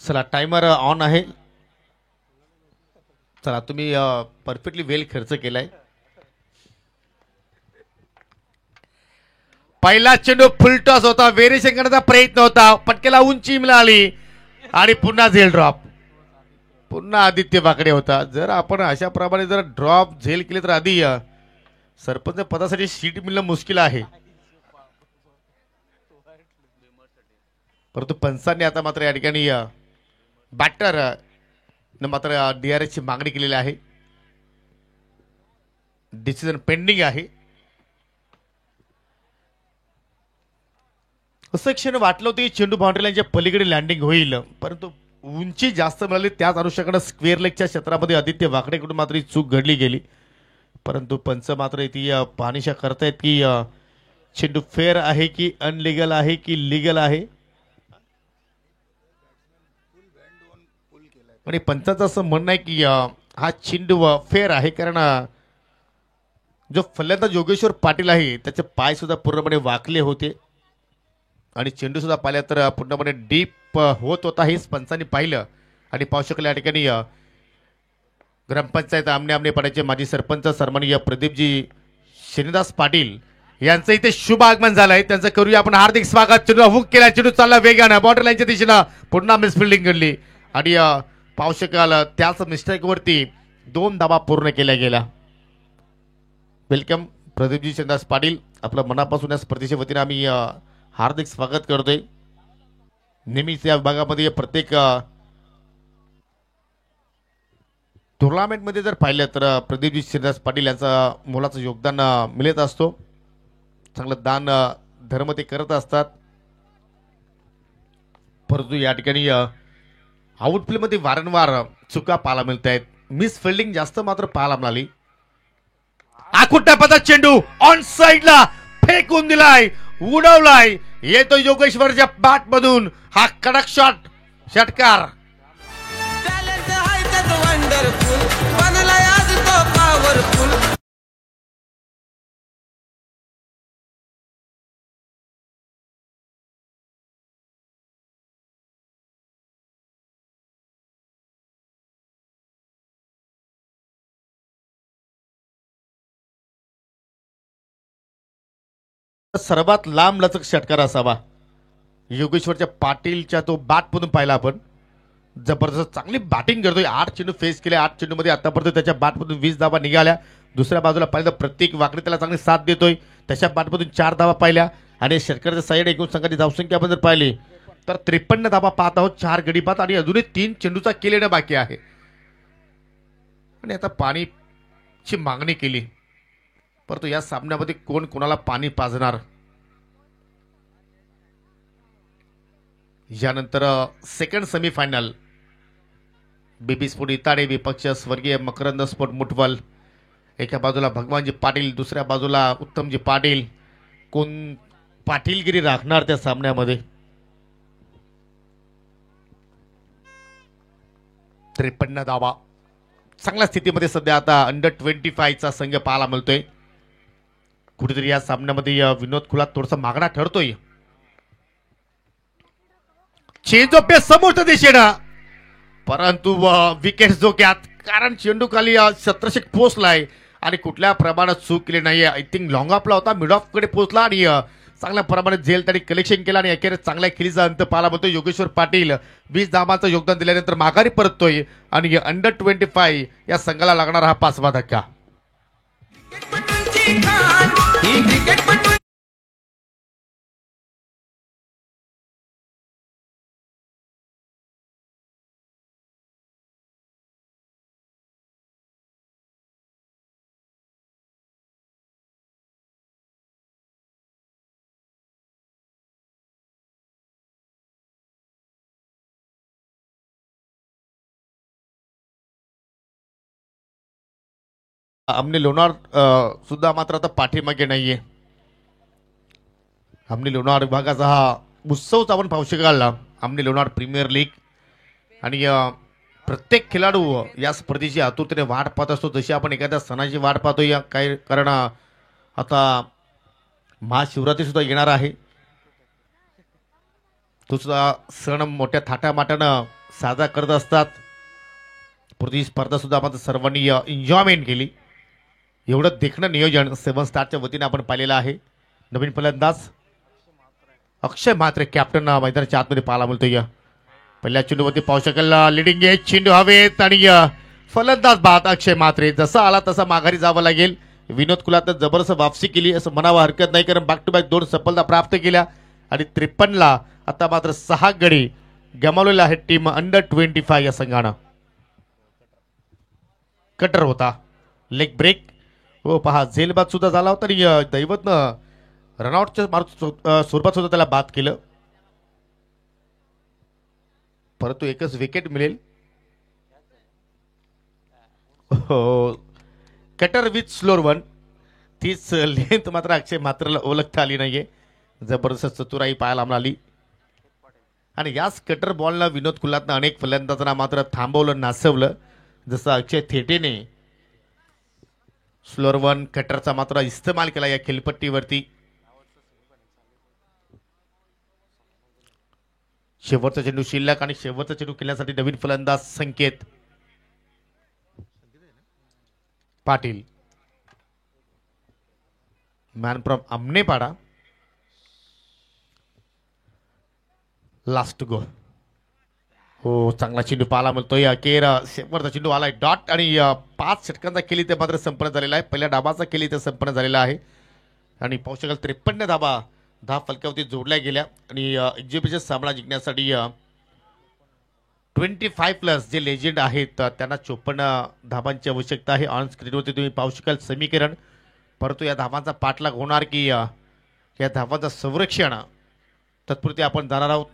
चला टायमर ऑन आहे. चला तुम्ही परफेक्टली वेल खर्च केलाय. पहिला चेंडू फुलटॉस होता, व्हेरिएशन करण्याचा प्रयत्न होता, पटकेला उंची मिळाली आणि पुन्हा झेल ड्रॉप. पुन्हा आदित्य वाकडे होता. जर आपण अशा प्रमाणे जर ड्रॉप झेल केले तर आधी सरपंच पदासाठी सीट मिळणं मुश्किल आहे. परंतु पंचांनी आता मात्र या ठिकाणी बॅटर मात्र DRS ची मागणी केलेली आहे. डिसिजन पेंडिंग आहे. असं क्षण वाटलं होतं की चेंडू बाउंड्री लाईनच्या पलीकडे लँडिंग होईल, परंतु उंची जास्त मिळाली. त्याच अनुषंगाने स्क्वेअर लेगच्या क्षेत्रामध्ये आदित्य वाकडेकडून मात्र ही चूक घडली गेली. परंतु पंच मात्र ती पाहणीशा करतायत की चेंडू फेअर आहे की अनलिगल आहे की लिगल आहे. आणि पंचाचं असं म्हणणं आहे की हा चेंडू फेअर आहे, कारण जो फलंदाज योगेश्वर पाटील आहे त्याचे पाय सुद्धा पूर्णपणे वाकले होते आणि चेंडू सुद्धा पाहिला तर पूर्णपणे डीप होत होता. हेच पंचांनी पाहिलं आणि पाहू शकले या ठिकाणी ग्रामपंचायत आमने पाड्याचे माजी सरपंच सन्माननीय प्रदीपजी श्रीनिवास पाटील यांचं इथे शुभ आगमन झालंय. त्यांचं करूया आपण हार्दिक स्वागत. चेंडू हुक केला, चेंडू चालला वेगानं बाउंड्री लाईनच्या दिशेनं, पुन्हा मिसफिल्डिंग घडली आणि पाहू शकाल त्याच मिस्टेक वरती 2 धावा पूर्ण केल्या गेल्या. वेलकम प्रदीपजी श्रीनिवास पाटील, आपलं मनापासून या स्पर्धेच्या वतीने आम्ही हार्दिक स्वागत करतोय. नेहमीच या विभागामध्ये प्रत्येक टुर्नामेंटमध्ये जर पाहिलं तर प्रदीपजी श्रीनिवास पाटील यांचा मोलाचं योगदान मिळत असतो. चांगलं दान धर्म ते करत असतात. परंतु या ठिकाणी आउटप्ले मध्ये वारंवार चुका पाहायला मिळत आहेत. मिस फिल्डिंग जास्त मात्र पाहायला मिळाली. आकुट्या पदात चेंडू ऑन साइडला फेकून दिलाय, उडवलाय. येतो योगेश्वरच्या बॅट मधून हा कडक शॉट, षटकार. टॅलेंट आहे त्यात वंडरफुल, बनलाय आज तो पॉवरफुल. सर्वात लांब लचक षटकार असावा. योगेश्वरच्या पाटीलच्या तो बॅट मधून पाहिला आपण. जबरदस्त चांगली बॅटिंग करतोय. 8 चेंडू फेस केले. 8 चेंडू मध्ये आतापर्यंत त्याच्या बॅटमधून 20 धावा निघाल्या. दुसऱ्या बाजूला पाहिलं प्रत्येक वाकडी त्याला चांगली साथ देतोय. त्याच्या बॅटमधून 4 धावा पाहिल्या. आणि षटकाराच्या साईड एकूण संघाची धावसंख्या आपण जर पाहिली तर 53 धावा पाहत आहोत. 4 गडी बाद आणि अजूनही 3 चेंडूचा केलेला बाकी आहे. आणि आता पाणीची मागणी केली, परंतु या सामन्यामध्ये कोण कोणाला पाणी पाजणार. यानंतर सेकंड सेमीफायनल बेबी स्पोर्ट इताडे विपक्ष स्वर्गीय मकरंद स्पोर्ट मुठवल. एका बाजूला भगवानजी पाटील, दुसऱ्या बाजूला उत्तमजी पाटील. कोण पाटीलगिरी राखणार त्या सामन्यामध्ये. 53 धावा. चांगल्या स्थितीमध्ये सध्या आता अंडर 25 चा संघ पाहायला मिळतोय. कुठेतरी या सामन्यामध्ये विनोद खुला थोडासा मागणा ठरतोय. चेंज ऑफ पेस समोरच्या दिशेनं, परंतु विकेट धोक्यात, कारण चेंडू खाली शतरक्षक पोहोचलाय आणि कुठल्या प्रमाणात चूक केली नाही. आय थिंक लॉंग ऑफला होता, मिड ऑफ कडे पोहोचला आणि चांगल्या प्रमाणात झेल त्यांनी कलेक्शन केला आणि अखेर चांगल्या खेळीचा अंत पाहायला मिळतो. योगेश्वर पाटील 20 धावांचं योगदान दिल्यानंतर माघारी परततोय आणि अंडर 25 या संघाला लागणारा हा 5वा धक्का. क्रिकेटपटूंची खान ही क्रिकेटपटू. आमने लोणार सुद्धा मात्र आता पाठीमागे नाहीये. आमने लोणार विभागाचा हा उत्सवच आपण पाहू शकाल. आमने लोणार प्रीमियर लीग आणि प्रत्येक खेळाडू या स्पर्धेची आतुरतेने वाट पाहत असतो, जशी आपण एखाद्या सणाची वाट पाहतो. या काय कारण आता महाशिवरात्री सुद्धा येणार आहे. तो सुद्धा सण मोठ्या थाटामाटानं साजरा करत असतात. पुढची स्पर्धा सुद्धा आपण सर्वांनी एन्जॉयमेंट केली. एवढं देखणं नियोजन 7 स्टारच्या वतीने आपण पाहिलेलं आहे. नवीन फलंदाज अक्षय म्हात्रे कॅप्टन मैदानाच्या आतमध्ये पाहायला मिळतोय. पहिल्या चेंडूवरती पाहू शकाल लिडिंग एज, चेंडू हवेत आणि फलंदाज बाद अक्षय म्हात्रे. जसा आला तसा माघारी जावं लागेल. विनोद कुलात जबरदस्त वापसी केली असं म्हणावं हरकत नाही, कारण बॅक टू बॅक 2 सफलता प्राप्त केल्या आणि 53ला आता मात्र 6 गडी गमावलेला आहे टीम अंडर 25 या संघानं. कटर होता, लेग ब्रेक. हो पहा, झेलबाद सुद्धा झाला होता आणि दैवतनं रनआउटच्या स्वरूपात सुद्धा त्याला बाद केलं. परंतु एकच विकेट मिळेल. हो, कटर विथ स्लोअर वन. तीच लेंथ मात्र अक्षय मात्रला ओळखता आली नाहीये. जबरदस्त चतुराई पाहायला मिळाली आणि याच कटर बॉलला विनोद कुलातनं अनेक फलंदाजांना मात्र थांबवलं, नासवलं. जसं अक्षय थेटेने स्लोअर वन कटरचा मात्र इस्तेमाल केला या खेळपट्टीवरती. शेवटचा चेंडू शिल्लक आणि शेवटचा चेंडू खेळण्यासाठी नवीन फलंदाज Sanket Patil. Man from Aamnepada. Last go. हो, चांगला चेंडू पाहायला मिळतोय. अखेर शेवटचा चेंडू आलाय डॉट आणि 5 षटकांचा केली ते मात्र संपन्न झालेला आहे. पहिल्या डाबाचा केली ते संपन्न झालेला आहे आणि पाहू शकाल 53 धाबा 10 फलकावरती जोडल्या गेल्या आणि एक्झिबिशन सामना जिंकण्यासाठी 25+ जे लेजेंड आहेत त्यांना 54 धाबांची आवश्यकता आहे. ऑन स्क्रीनवरती तुम्ही पाहू शकाल समीकरण. परंतु या धाबांचा पाठलाग होणार की या धावांचं संरक्षण. तत्पुरती आपण जाणार आहोत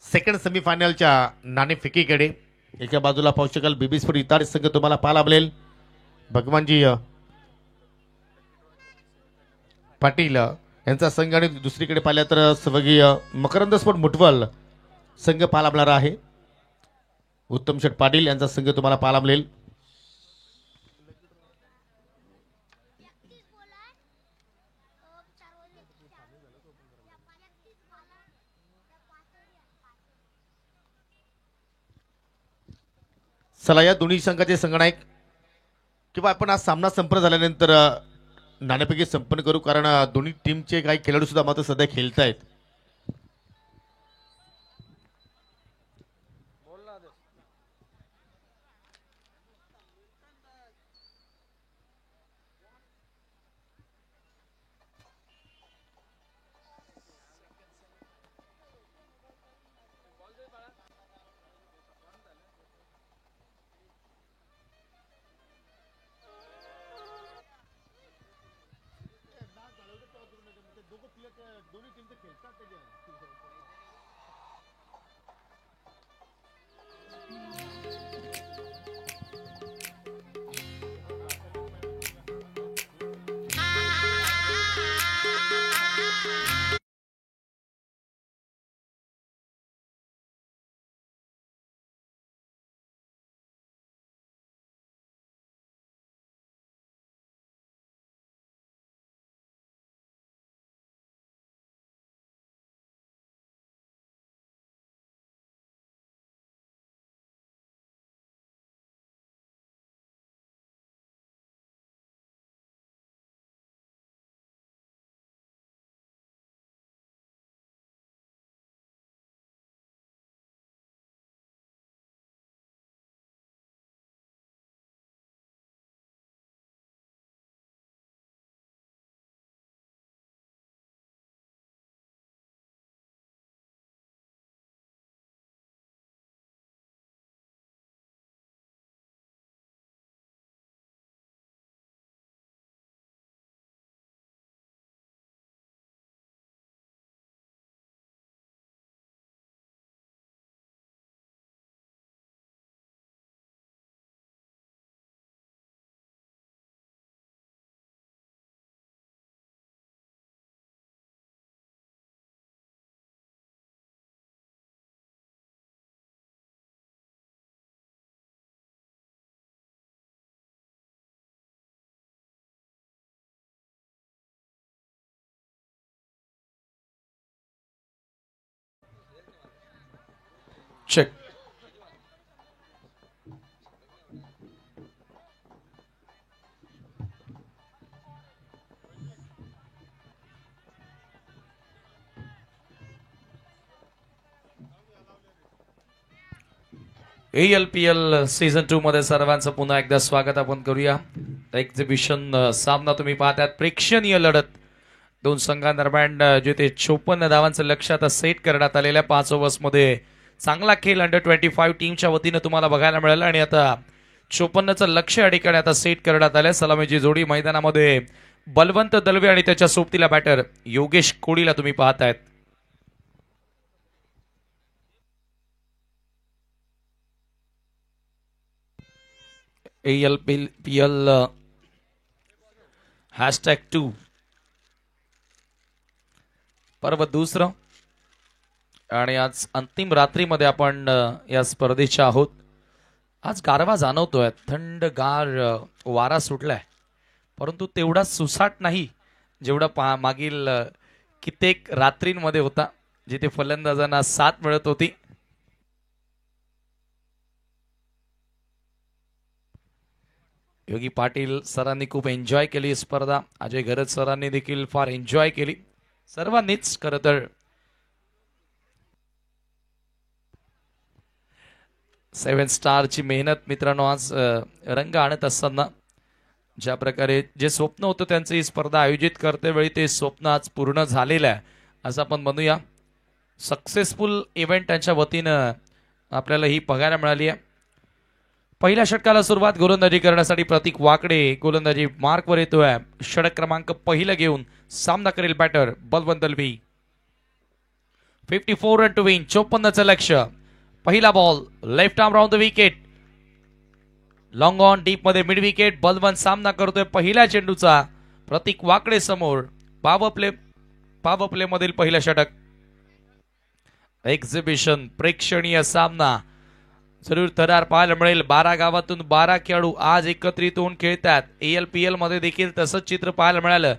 सेकंड सेमीफायनलच्या नाणेफेकीकडे. एका बाजूला पाहू शकाल बीबीस्फोट इतार संघ तुम्हाला पाहायला मिळेल. भगवानजी पाटील यांचा संघ आणि दुसरीकडे पाहिलं तर स्वर्गीय मकरंद स्पोर्ट मुठवल संघ पाहायला मिळणार आहे. उत्तम शेठ पाटील यांचा संघ तुम्हाला पाहायला मिळेल. चला या दोन्ही संघाचे संगणक किंवा आपण आज सामना संपन्न झाल्यानंतर नाणेफेकी संपन्न करू, कारण दोन्ही टीमचे काही खेळाडू सुद्धा मात्र सध्या खेळत आहेत. चेक. ALPL सीझन 2 मध्ये सर्वांचं पुन्हा एकदा स्वागत आपण करूया. एक्झिबिशन सामना तुम्ही पाहतात, प्रेक्षणीय लढत दोन संघांदरम्यान जिथे 54 धावांचं लक्ष्य आता सेट करण्यात आलेल्या 5 ओव्हर्समध्ये चांगला खेळ अंडर 25 टीमच्या वतीनं तुम्हाला बघायला मिळाला. आणि आता 54चं लक्ष्य या ठिकाणी आता सेट करण्यात आलं. सलामीची जोडी मैदानामध्ये बलवंत दलवे आणि त्याच्या सोबतीला बॅटर योगेश कोळीला तुम्ही पाहतायत. ALPL #2 पर्व दुसरं आणि आज अंतिम रात्रीमध्ये आपण या स्पर्धेच्या आहोत. आज गारवा जाणवतोय, थंडगार वारा सुटलाय, परंतु तेवढा सुसाट नाही जेवढा मागील कित्येक रात्रींमध्ये होता, जिथे फलंदाजांना साथ मिळत होती. योगी पाटील सरांनी खूप एन्जॉय केली ही स्पर्धा. अजय गरज सरांनी देखील फार एन्जॉय केली. सर्वांनीच खरं तर 7 स्टारची मेहनत मित्रांनो आज रंग आणत असताना ज्या प्रकारे जे स्वप्न होतं त्यांचं ही स्पर्धा आयोजित करते वेळी ते स्वप्न आज पूर्ण झालेलं आहे असं आपण म्हणूया. सक्सेसफुल इव्हेंट त्यांच्या वतीनं आपल्याला ही बघायला मिळाली आहे. पहिल्या षटकाला सुरुवात गोलंदाजी करण्यासाठी प्रतीक वाकडे गोलंदाजी मार्कवर येतोय. षटक क्रमांक पहिलं घेऊन सामना करेल batter Balwant Dalvi. 54 run to win, 54चं लक्ष्य. पहिला ball left arm round the wicket, long on deep मध्ये मिड विकेट. बलवंत सामना करतोय पहिल्या चेंडूचा. प्रतीक वाकडे समोर. पावर प्ले मधील पहिलं षटक. एक्झिबिशन प्रेक्षणीय सामना जरूर थरार पाहायला मिळेल. 12 गावातून 12 खेळाडू आज एकत्रित होऊन खेळतात. ALPL मध्ये देखील तसंच चित्र पाहायला मिळालं.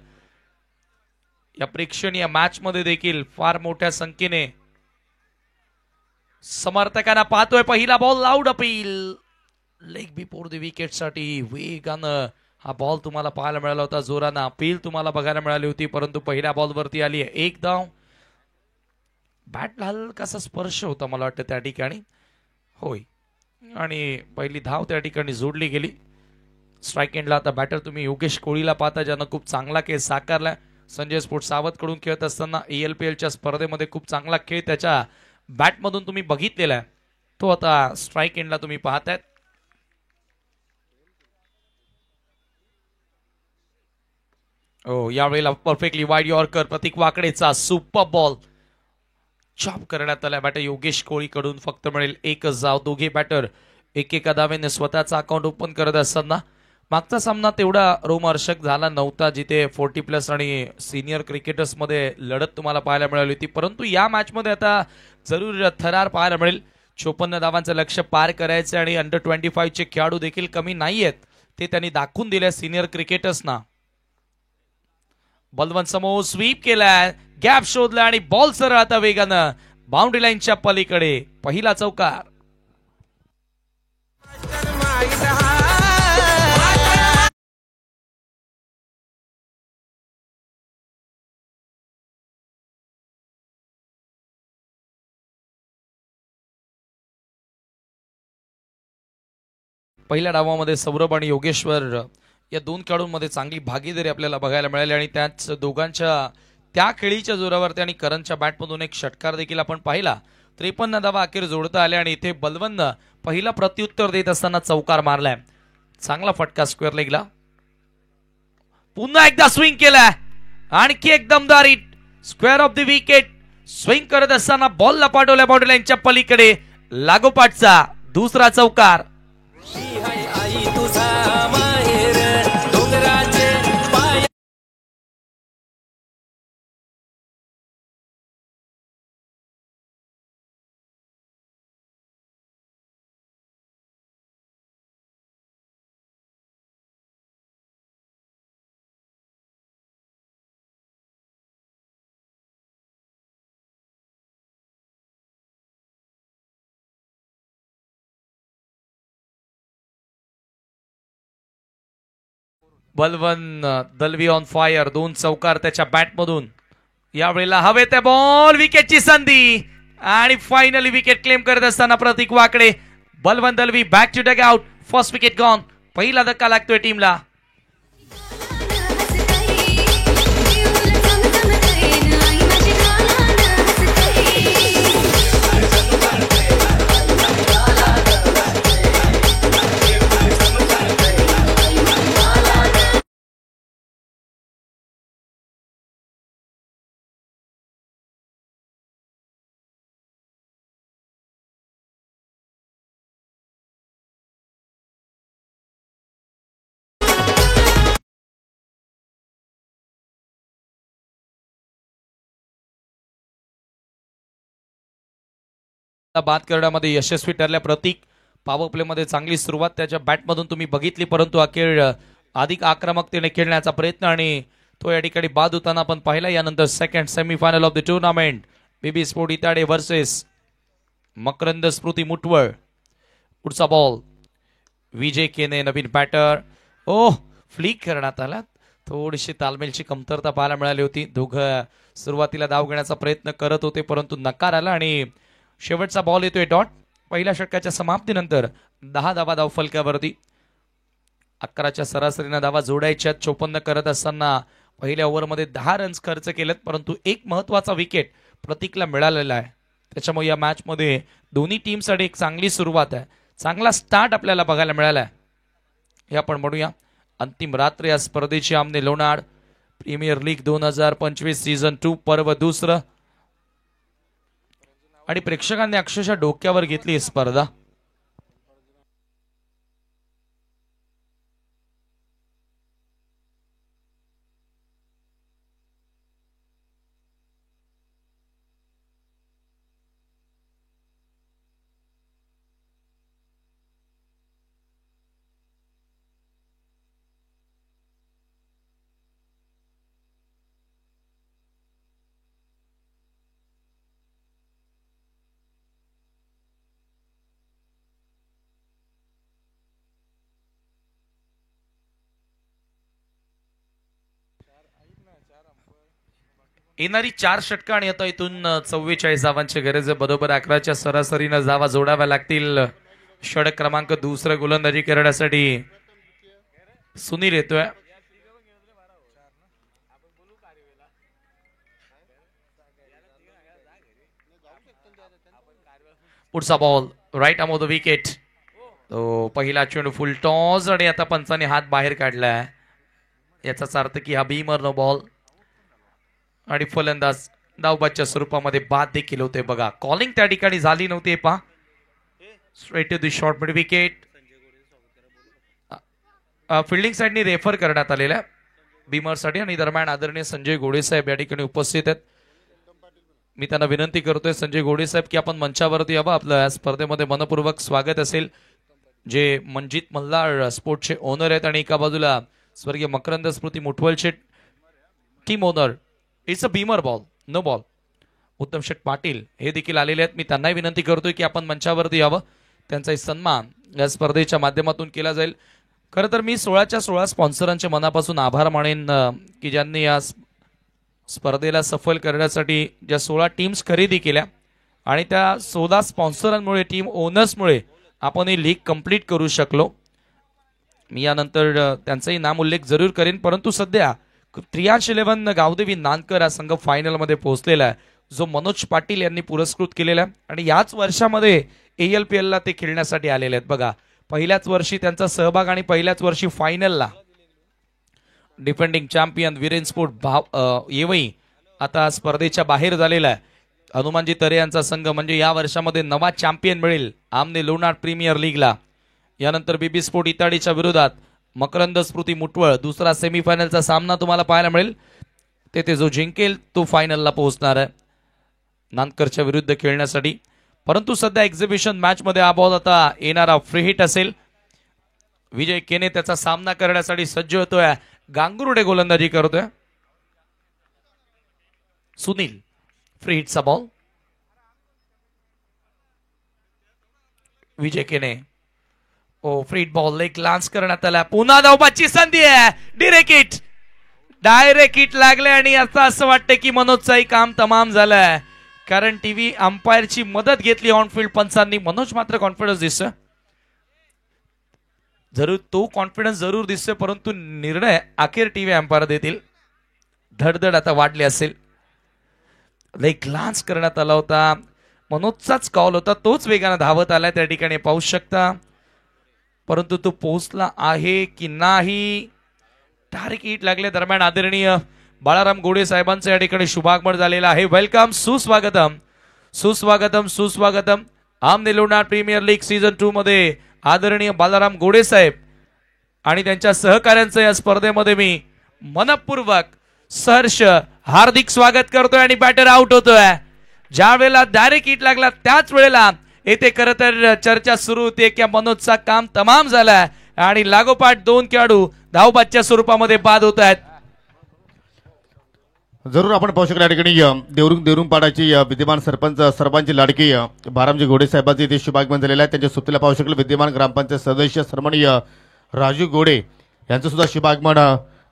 या प्रेक्षणीय मॅच मध्ये देखील फार मोठ्या संख्येने समर्थकांना पाहतोय. पहिला ball loud appeal leg before the wicket साठी. वेगानं हा बॉल तुम्हाला पाहायला मिळाला होता. जोरानं अपील तुम्हाला बघायला मिळाली होती, परंतु पहिल्या बॉलवरती आली आहे एक धाव. बॅटला हलकासा स्पर्श होता मला वाटतं त्या ठिकाणी, होय, आणि पहिली धाव त्या ठिकाणी जोडली गेली. स्ट्राईक एंडला आता बॅटर तुम्ही योगेश कोळीला पाहता, ज्यानं खूप चांगला खेळ साकारला. संजय स्पोर्ट्स सावध कडून खेळत असताना ALPLच्या स्पर्धेमध्ये खूप चांगला खेळ त्याच्या बॅटमधून तुम्ही बघितलेला आहे. तो आता स्ट्राईक एंडला तुम्ही पाहतायत. यावेळेला परफेक्टली वाईड यॉर्कर प्रतीक वाकडेचा सुपर बॉल चॉप करण्यात आला. बॅटर योगेश कोळी कडून फक्त मिळेल एकच धाव. दोघे बॅटर एकेका धावेने स्वतःचा अकाउंट ओपन करत असताना मागचा सामना तेवढा रोमहर्षक झाला नव्हता, जिथे 40+ आणि सिनियर क्रिकेटर्स मध्ये लढत तुम्हाला पाहायला मिळाली होती. परंतु या मॅच मध्ये आता जरूर थरार पाहायला मिळेल. 54 धावांचं लक्ष्य पार करायचं आणि अंडर 25 चे खेळाडू देखील कमी नाहीयेत, ते त्यांनी दाखवून दिले सिनियर क्रिकेटर्सना. बलवंत समोर स्वीप केलाय, गॅप शोधला आणि बॉल सरळ आता वेगानं बाउंड्री लाईनच्या पलीकडे. पहिला चौकार. पहिल्या डावामध्ये सौरभ आणि योगेश्वर या दोन खेळाडूंमध्ये चांगली भागीदारी आपल्याला बघायला मिळाली आणि त्याच दोघांच्या त्या खेळीच्या जोरावरती आणि करणच्या बॅटमधून एक षटकार देखील आपण पाहिला. 53 धावा अखेर जोडता आल्या आणि इथे बलवंत पहिला प्रत्युत्तर देत असताना चौकार मारलाय. चांगला फटका स्क्वेअर लेगला. पुन्हा एकदा स्विंग केलाय, आणखी एक दमदार hit square off the wicket. Swing करत असताना बॉलला पाठवल्या बाउंड्री लाईनच्या पलीकडे. लागोपाठचा दुसरा चौकार. आई तुझा माहेर डोंगराचे पाय. Balwant Dalvi on fire. 2 चौकार त्याच्या बॅटमधून. यावेळेला हवे त्या बॉल, विकेटची संधी आणि फायनली विकेट क्लेम करत असताना Pratik Wakade. Balwant Dalvi back to dugout. First wicket gone. पहिला धक्का लागतोय टीमला. बाद करण्यामध्ये यशस्वी ठरल्या प्रतीक. पॉवर प्ले मध्ये चांगली सुरुवात त्याच्या बॅटमधून तुम्ही बघितली, परंतु अखेर अधिक आक्रमकतेने खेळण्याचा प्रयत्न आणि तो या ठिकाणी बाद होताना आपण पाहिला. यानंतर second semifinal of the tournament BB sport Itade versus Makarand Smriti Mutwal. पुढचा बॉल विजय केने, नवीन बॅटर. फ्लिक करण्यात आला. थोडीशी तालमेलची कमतरता पाहायला मिळाली होती. दोघं सुरुवातीला धाव घेण्याचा प्रयत्न करत होते, परंतु नकार आला आणि शेवटचा बॉल येतोय डॉट. पहिल्या षटकाच्या समाप्तीनंतर 10 धावा धाव फलकावरती. 11च्या सरासरीने धावा जोडायच्या. 54 करत असताना पहिल्या ओव्हरमध्ये 10 रन्स खर्च केलेत, परंतु एक महत्वाचा विकेट प्रतीकला मिळालेला आहे. त्याच्यामुळे या मॅच मध्ये दोन्ही टीमसाठी एक चांगली सुरुवात आहे, चांगला स्टार्ट आपल्याला बघायला मिळाला आहे. हे आपण म्हणूया. अंतिम रात्र या स्पर्धेची आमने लोणार. प्रीमियर लीग 2025 सीझन 2 पर्व दुसरं. आणि प्रेक्षकांनी अक्षरशः डोक्यावर घेतली ही स्पर्धा. येणारी 4 षटकं आणि आता इथून 44 धावांची गरज आहे. बरोबर 11च्या सरासरीनं धावा जोडाव्या लागतील. षटक क्रमांक दुसरं गोलंदाजी करण्यासाठी सुनील येतोय. पुढचा ball right arm off the wicket. तो पहिला चेंडू फुल टॉस आणि आता पंचाने हात बाहेर काढलाय. याचाच अर्थ की हा बीमर नो बॉल आणि फलंदाज धावबादच्या स्वरूपामध्ये बाद देखील होते. बघा कॉलिंग त्या ठिकाणी झाली नव्हती. पहा straight to the short mid wicket. Fielding साइडनी रेफर करण्यात आलेल्या बीमरसाठी आणि दरम्यान आदरणीय संजय गोडे साहेब या ठिकाणी उपस्थित आहेत. मी त्यांना विनंती करतोय संजय गोडे साहेब की आपण मंचावरती यावं. आपलं या स्पर्धेमध्ये मनपूर्वक स्वागत असेल. जे मनजित मल्हार स्पोर्ट्सचे ओनर आहेत आणि एका बाजूला स्वर्गीय मकरंद स्मृती मुठवलचे team owner. It's a beamer ball no ball. Uttam Sheth Patil हे देखील आलेले आहेत. मी त्यांनाही विनंती करतोय की आपण मंचावरती यावं. त्यांचाही सन्मान या स्पर्धेच्या माध्यमातून केला जाईल. खरं तर मी 16च्या 16 स्पॉन्सरांचे मनापासून आभार मानेन की ज्यांनी या स्पर्धेला सफल करण्यासाठी ज्या 16 टीम्स खरेदी केल्या आणि त्या 16 स्पॉन्सरांमुळे टीम ओनर्समुळे आपण ही लीग कंप्लीट करू शकलो. मी यानंतर त्यांचाही नाम उल्लेख जरूर करेन. परंतु सध्या 311 गावदेवी नानकर हा संघ फायनलमध्ये पोहोचलेला आहे जो मनोज पाटील यांनी पुरस्कृत केलेला आहे आणि याच वर्षामध्ये ALPL ला ते खेळण्यासाठी आलेले आहेत. बघा पहिल्याच वर्षी त्यांचा सहभाग आणि पहिल्याच वर्षी फायनलला डिफेंडिंग चॅम्पियन वीरेन स्पोर्ट येवई आता स्पर्धेच्या बाहेर झालेला आहे. हनुमानजी तरे यांचा संघ म्हणजे या वर्षामध्ये नवा चॅम्पियन मिळेल आमने लोणार प्रीमियर लीगला. यानंतर बीबी स्पोर्ट इताडीच्या विरोधात मकरंद स्मृती मुठवळ दुसरा सेमीफायनलचा सामना तुम्हाला पाहायला मिळेल. तेथे जो जिंकेल तो फायनलला पोहोचणार आहे नानकरच्या विरुद्ध खेळण्यासाठी. परंतु सध्या एक्झिबिशन मॅच मध्ये हा बॉल आता येणारा फ्री हिट असेल. विजय केने त्याचा सामना करण्यासाठी सज्ज होतोय. गांगुर्डे गोलंदाजी करतोय. सुनील फ्री हिटचा ball. Vijay Kene free hit ball एक लान्स करण्यात आला. पुन्हा धावबाची संधी आहे. डायरेक्ट हिट लागले आणि आता असं वाटतं की मनोजचंही काम तमाम झालंय कारण टीव्ही अंपायरची मदत घेतली ऑनफिल्ड पंचांनी. मनोज मात्र कॉन्फिडन्स दिसतोय. जरूर तो कॉन्फिडन्स जरूर दिसतोय परंतु निर्णय अखेर टीव्ही अंपायर देतील. धडधड आता वाढली असेल. एक लान्स करण्यात आला होता. मनोजचाच कॉल होता. तोच वेगाने धावत आलाय त्या ठिकाणी पाहू शकता. परंतु तो पोहोचला आहे की नाही. डायरेक्ट हिट लागले. दरम्यान आदरणीय बाळाराम गोडे साहेबांचं या ठिकाणी शुभागमन झालेलं आहे. वेलकम सुस्वागतम सुस्वागतम सुस्वागतम. आमने लोणार प्रीमियर लीग सीझन 2 मध्ये आदरणीय बाळाराम गोडे साहेब आणि त्यांच्या सहकाऱ्यांचं या स्पर्धेमध्ये मी मनपूर्वक सहर्ष हार्दिक स्वागत करतोय. आणि बॅटर आउट होतोय. ज्या वेळेला डायरेक्ट हिट लागला त्याच वेळेला येथे खरं तर चर्चा सुरू होती की मनोजचा काम तमाम झालाय आणि लागोपाठ 2 खेळाडू धावबादच्या स्वरूपामध्ये बाद होत आहेत. जरूर आपण पाहू शकतो या ठिकाणी देवरुंगपाडाची विद्यमान सरपंच सर्वांची लाडकी बारामजी गोडे साहेबांचे इथे शुभागमन झालेलं आहे. त्यांच्या सुट्टीला पाहू शकले विद्यमान ग्रामपंचायत सदस्य सन्माननीय राजू गोडे यांचं सुद्धा शुभागमन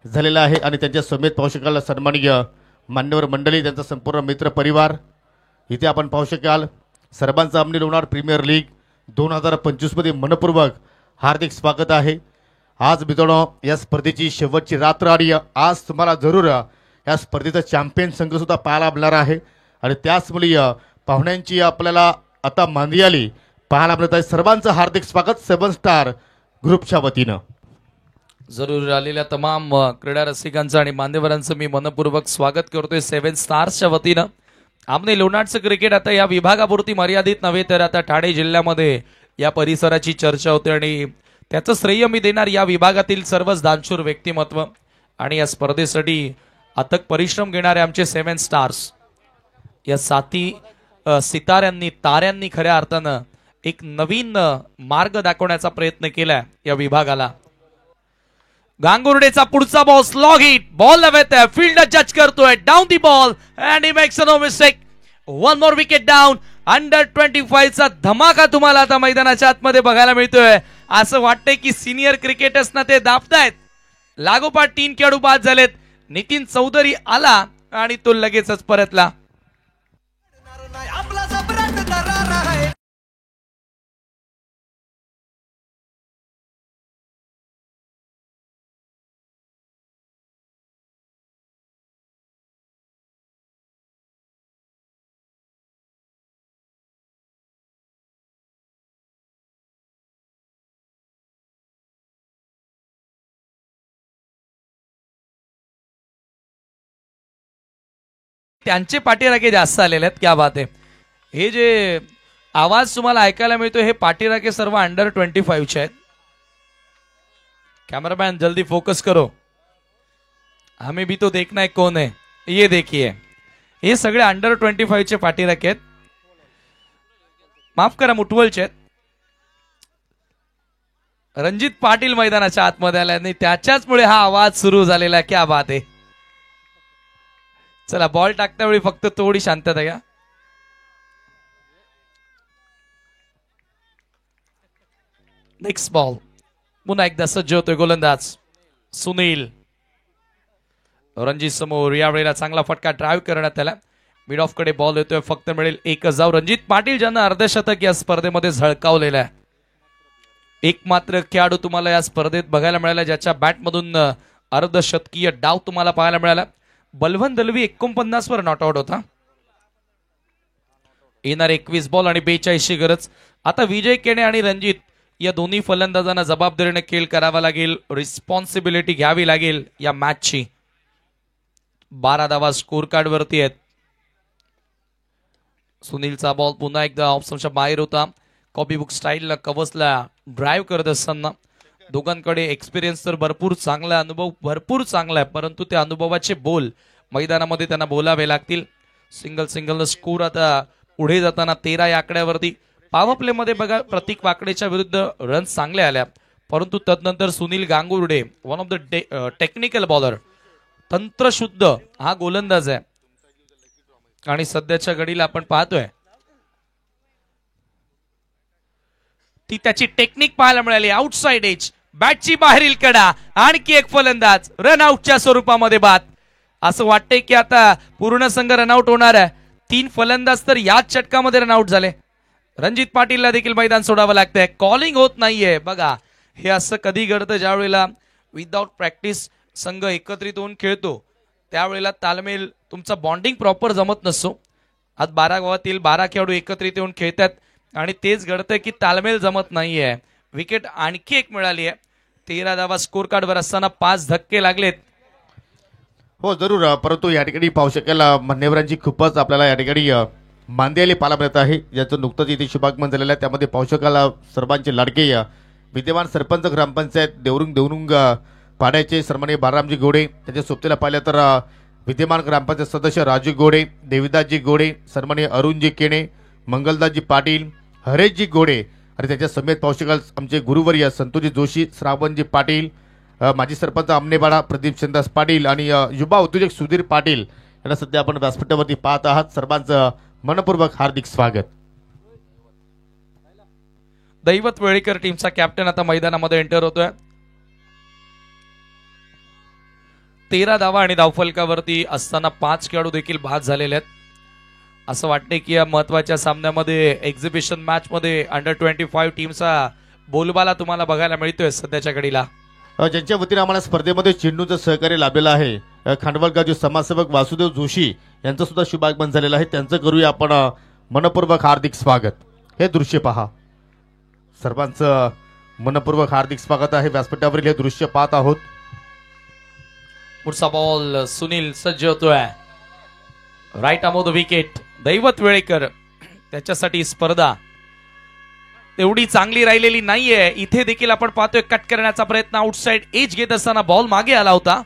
झालेलं आहे. आणि त्यांच्या समेत पाहू शकाल सन्माननीय मान्यवर मंडळी त्यांचा संपूर्ण मित्र परिवार इथे आपण पाहू शकाल. सर्वांचं आमने लोणार प्रीमियर लीग 2025 मध्ये मनपूर्वक हार्दिक स्वागत आहे. आज मित्रांनो या स्पर्धेची शेवटची रात्र आणि आज तुम्हाला जरूर या स्पर्धेचा चॅम्पियन संघ सुद्धा पाहायला मिळणार आहे. आणि त्याचमुळे पाहुण्यांची आपल्याला आता मांदियाली पाहायला मिळत आहे. सर्वांचं हार्दिक स्वागत 7 स्टार ग्रुपच्या वतीनं. जरूर आलेल्या तमाम क्रीडा रसिकांचं आणि मान्यवरांचं मी मनपूर्वक स्वागत करतोय 7 स्टार्सच्या वतीनं. आमने लोणारचं क्रिकेट आता या विभागापुरती मर्यादित नव्हे तर आता ठाणे जिल्ह्यामध्ये या परिसराची चर्चा होते आणि त्याचं श्रेय मी देणार या विभागातील सर्वच दानशूर व्यक्तिमत्व आणि या स्पर्धेसाठी अथक परिश्रम घेणारे आमचे 7 स्टार्स. या साथी सिताऱ्यांनी ताऱ्यांनी खऱ्या अर्थानं एक नवीन मार्ग दाखवण्याचा प्रयत्न केलाय या विभागाला. गांगुर्डेचा पुढचा बॉल स्लॉग हिट, बॉल नव्हे फील्डर जज करतोय, down the ball and he makes no mistake. One more wicket down. Under 25 चा धमाका तुम्हाला आता मैदानाच्या आतमध्ये बघायला मिळतोय. असं वाटतंय की सिनियर क्रिकेटर्सना ते दाबतायत. लागोपाठ 3 खेळाडू बाद झालेत. नितीन चौधरी आला आणि तो लगेचच परतला. आपला जबराट दरार आहे. त्यांचे पाठीराखे जास्त आलेले आहेत. क्या बात आहे. हे जे आवाज तुम्हाला ऐकायला मिळतो हे पाठीराखे सर्व अंडर 25 चे आहेत. कैमरामैन जल्दी फोकस करो, हमें भी तो देखना है कौन है. ये देखिए हे सगळे अंडर 25 चे पाठीराखे आहेत. माफ करा मुठवलचे आहेत. रणजित पाटील मैदानाच्या आतमध्ये आला आणि त्याच्याचमुळे हा आवाज सुरू झालेला आहे. क्या बात आहे. चला बॉल टाकता वेळी फक्त थोडी शांतता घ्या. Next ball. पुन्हा एकदा सज्ज होतोय गोलंदाज सुनील. रणजित समोर यावेळेला चांगला फटका ड्राईव्ह करण्यात आला. मिड ऑफ कडे बॉल येतोय. फक्त मिळेल एकच धाव. रणजित पाटील ज्यांना अर्धशतक या स्पर्धेमध्ये झळकावलेलं आहे. एकमात्र खेळाडू तुम्हाला या स्पर्धेत बघायला मिळाला ज्याच्या बॅटमधून अर्धशतकीय डाव तुम्हाला पाहायला मिळाला. Balwant Dalvi 49 were not out होता. येणार 21 बॉल आणि 42 गरज. आता विजय केणे आणि रणजित या दोन्ही फलंदाजांना जबाबदारीने खेळ करावा लागेल. रिस्पॉन्सिबिलिटी घ्यावी लागेल या मॅचची. 12 धावा स्कोर कार्ड वरती आहेत. सुनीलचा बॉल पुन्हा एकदा ऑप्शनच्या बाहेर होता. कॉपी बुक स्टाईलला कवचला ड्राईव्ह करत असताना दोघांकडे एक्सपिरियन्स तर भरपूर चांगला, अनुभव भरपूर चांगला आहे, परंतु त्या अनुभवाचे बोल मैदानामध्ये त्यांना बोलावे लागतील. सिंगल स्कोर आता पुढे जाताना 13 या आकड्यावरती. पॉवर प्ले मध्ये बघा प्रतीक वाकडेच्या विरुद्ध रन चांगले आल्या, परंतु तदनंतर Sunil Gangurde one of the technical bowler, तंत्रशुद्ध हा गोलंदाज आहे आणि सध्याच्या घडीला आपण पाहतोय ती त्याची टेक्निक पाहायला मिळाली. आउटसाइड एज, बॅटची बाहेरील कडा, आणखी एक फलंदाज रन आउटच्या स्वरूपामध्ये बाद. असं वाटतंय की आता पूर्ण संघ रनआउट होणार आहे. 3 फलंदाज तर याच षटकामध्ये रनआउट झाले. रणजित पाटीलला देखील मैदान सोडावं लागतंय. कॉलिंग होत नाहीये. बघा हे असं कधी घडतं ज्या वेळेला विदाउट प्रॅक्टिस संघ एकत्रित होऊन खेळतो त्यावेळेला तालमेल तुमचा बॉन्डिंग प्रॉपर जमत नसतो. आज 12 गावातील 12 खेळाडू एकत्रित येऊन खेळतात आणि तेच घडतंय की तालमेल जमत नाहीये. विकेट आणखी एक मिळाली आहे. 13 धावा स्कोर कार्डवर असताना 5 धक्के लागलेत. हो जरूर, परंतु या ठिकाणी पाहू शकेल मान्यवरांची खूपच आपल्याला या ठिकाणी मांदियाली पाहायला मिळत आहे, ज्याचं नुकतंच इथे शुभागमन झालेलं आहे. त्यामध्ये पाहू शकाल सर्वांचे लाडके विद्यमान सरपंच ग्रामपंचायत देवरुंग पाड्याचे सन्माननीय बाळरामजी गोडे, त्याच्या सोबतीला पाहिलं तर विद्यमान ग्रामपंचायत सदस्य राजू गोडे, देविदासजी गोडे, सन्माननीय अरुणजी केणे, मंगलदासजी पाटील, हरेशजी गोडे आणि त्याच्या समेत पाहू शकाल आमचे गुरुवर्य संतोषजी जोशी, श्रावणजी पाटील, माजी सरपंच आमनेबाडा प्रदीप चंदास पाटील आणि युवा उद्योजक सुधीर पाटील यांना सध्या आपण व्यासपीठावरती पाहत आहात. सर्वांचं मनपूर्वक हार्दिक स्वागत. दैवत वेळेकर टीमचा कॅप्टन आता मैदानामध्ये एंटर होतोय. 13 धावा आणि धावफलकावरती असताना 5 खेळाडू देखील बाद झालेले आहेत. असं वाटतंय की या महत्वाच्या सामन्यामध्ये एक्झिबिशन मॅच मध्ये अंडर 25 टीमचा बोलबाला तुम्हाला बघायला मिळतोय सध्याच्या घडीला. ज्यांच्या वतीने आम्हाला स्पर्धेमध्ये चेंडूचं सहकार्य लाभलेलं आहे खांडवलगावचे समाजसेवक वासुदेव जोशी यांचं सुद्धा शुभागमन झालेलं आहे. त्यांचं करूया आपण मनपूर्वक हार्दिक स्वागत. हे दृश्य पहा. सर्वांचं मनपूर्वक हार्दिक स्वागत आहे. व्यासपीठावरील हे दृश्य पाहत आहोत. पुढचा बॉल सुनील सज्ज होतोय. Right off the wicket. Daivat Velekar त्याच्यासाठी स्पर्धा तेवढी चांगली राहिलेली नाहीये. इथे देखील आपण पाहतोय कट करण्याचा प्रयत्न आउटसाइड एज घेत असताना बॉल मागे आला होता,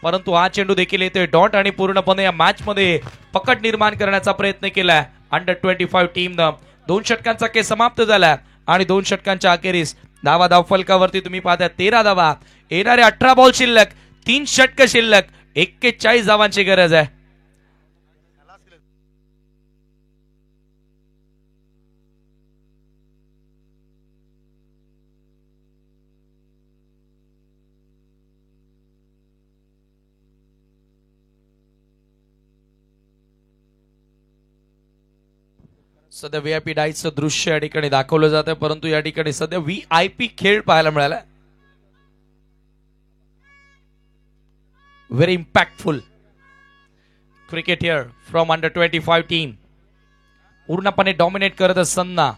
परंतु हा चेंडू देखील येतोय डॉट आणि पूर्णपणे या मॅच मध्ये पकड निर्माण करण्याचा प्रयत्न केलाय अंडर 25 टीमनं. 2 षटकांचा खेळ समाप्त झाला आणि 2 षटकांच्या अखेरीस धाव फलकावरती तुम्ही पाहता 13 धावा. येणारे 18 बॉल शिल्लक, 3 षटक शिल्लक, 41 धावांची गरज आहे. सध्या व्हीआयपी डाईचं दृश्य या ठिकाणी दाखवलं जात आहे, परंतु या ठिकाणी सध्या व्हीआयपी खेळ पाहायला मिळाला. Very impactful cricket here from under 25 team. पूर्णपणे डॉमिनेट करत असताना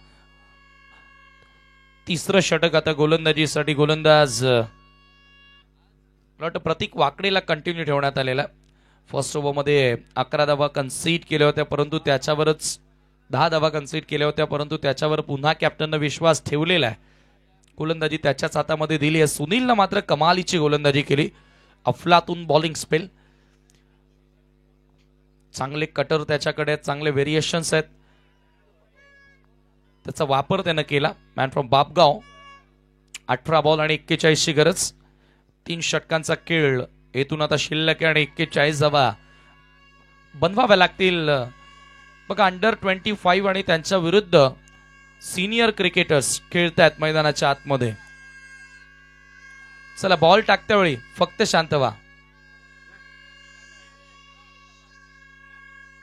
तिसरं षटक आता गोलंदाजीसाठी गोलंदाज प्रतीक वाकडेला कंटिन्यू ठेवण्यात आलेला. फर्स्ट ओव्हरमध्ये 11 धावा कन्सीड केल्या होत्या, परंतु त्याच्यावरच 10 धावा कन्सीड केल्या होत्या, परंतु त्याच्यावर पुन्हा कॅप्टननं विश्वास ठेवलेला आहे. गोलंदाजी त्याच्याच हातामध्ये दिली आहे. सुनीलनं मात्र कमालीची गोलंदाजी केली. अफलातून बॉलिंग स्पेल, चांगले कटर त्याच्याकडे, चांगले व्हेरिएशन्स आहेत, त्याचा वापर त्यानं केला. Man from Bapgaon. 18 बॉल आणि 41ची गरज. 3 षटकांचा खेळ येथून आता शिल्लक आहे आणि 41 धावा बनवाव्या लागतील. बघा अंडर 25 आणि त्यांच्या विरुद्ध सिनियर क्रिकेटर्स खेळतायत मैदानाच्या आतमध्ये. चला बॉल टाकत्या वेळी फक्त शांत व्हा.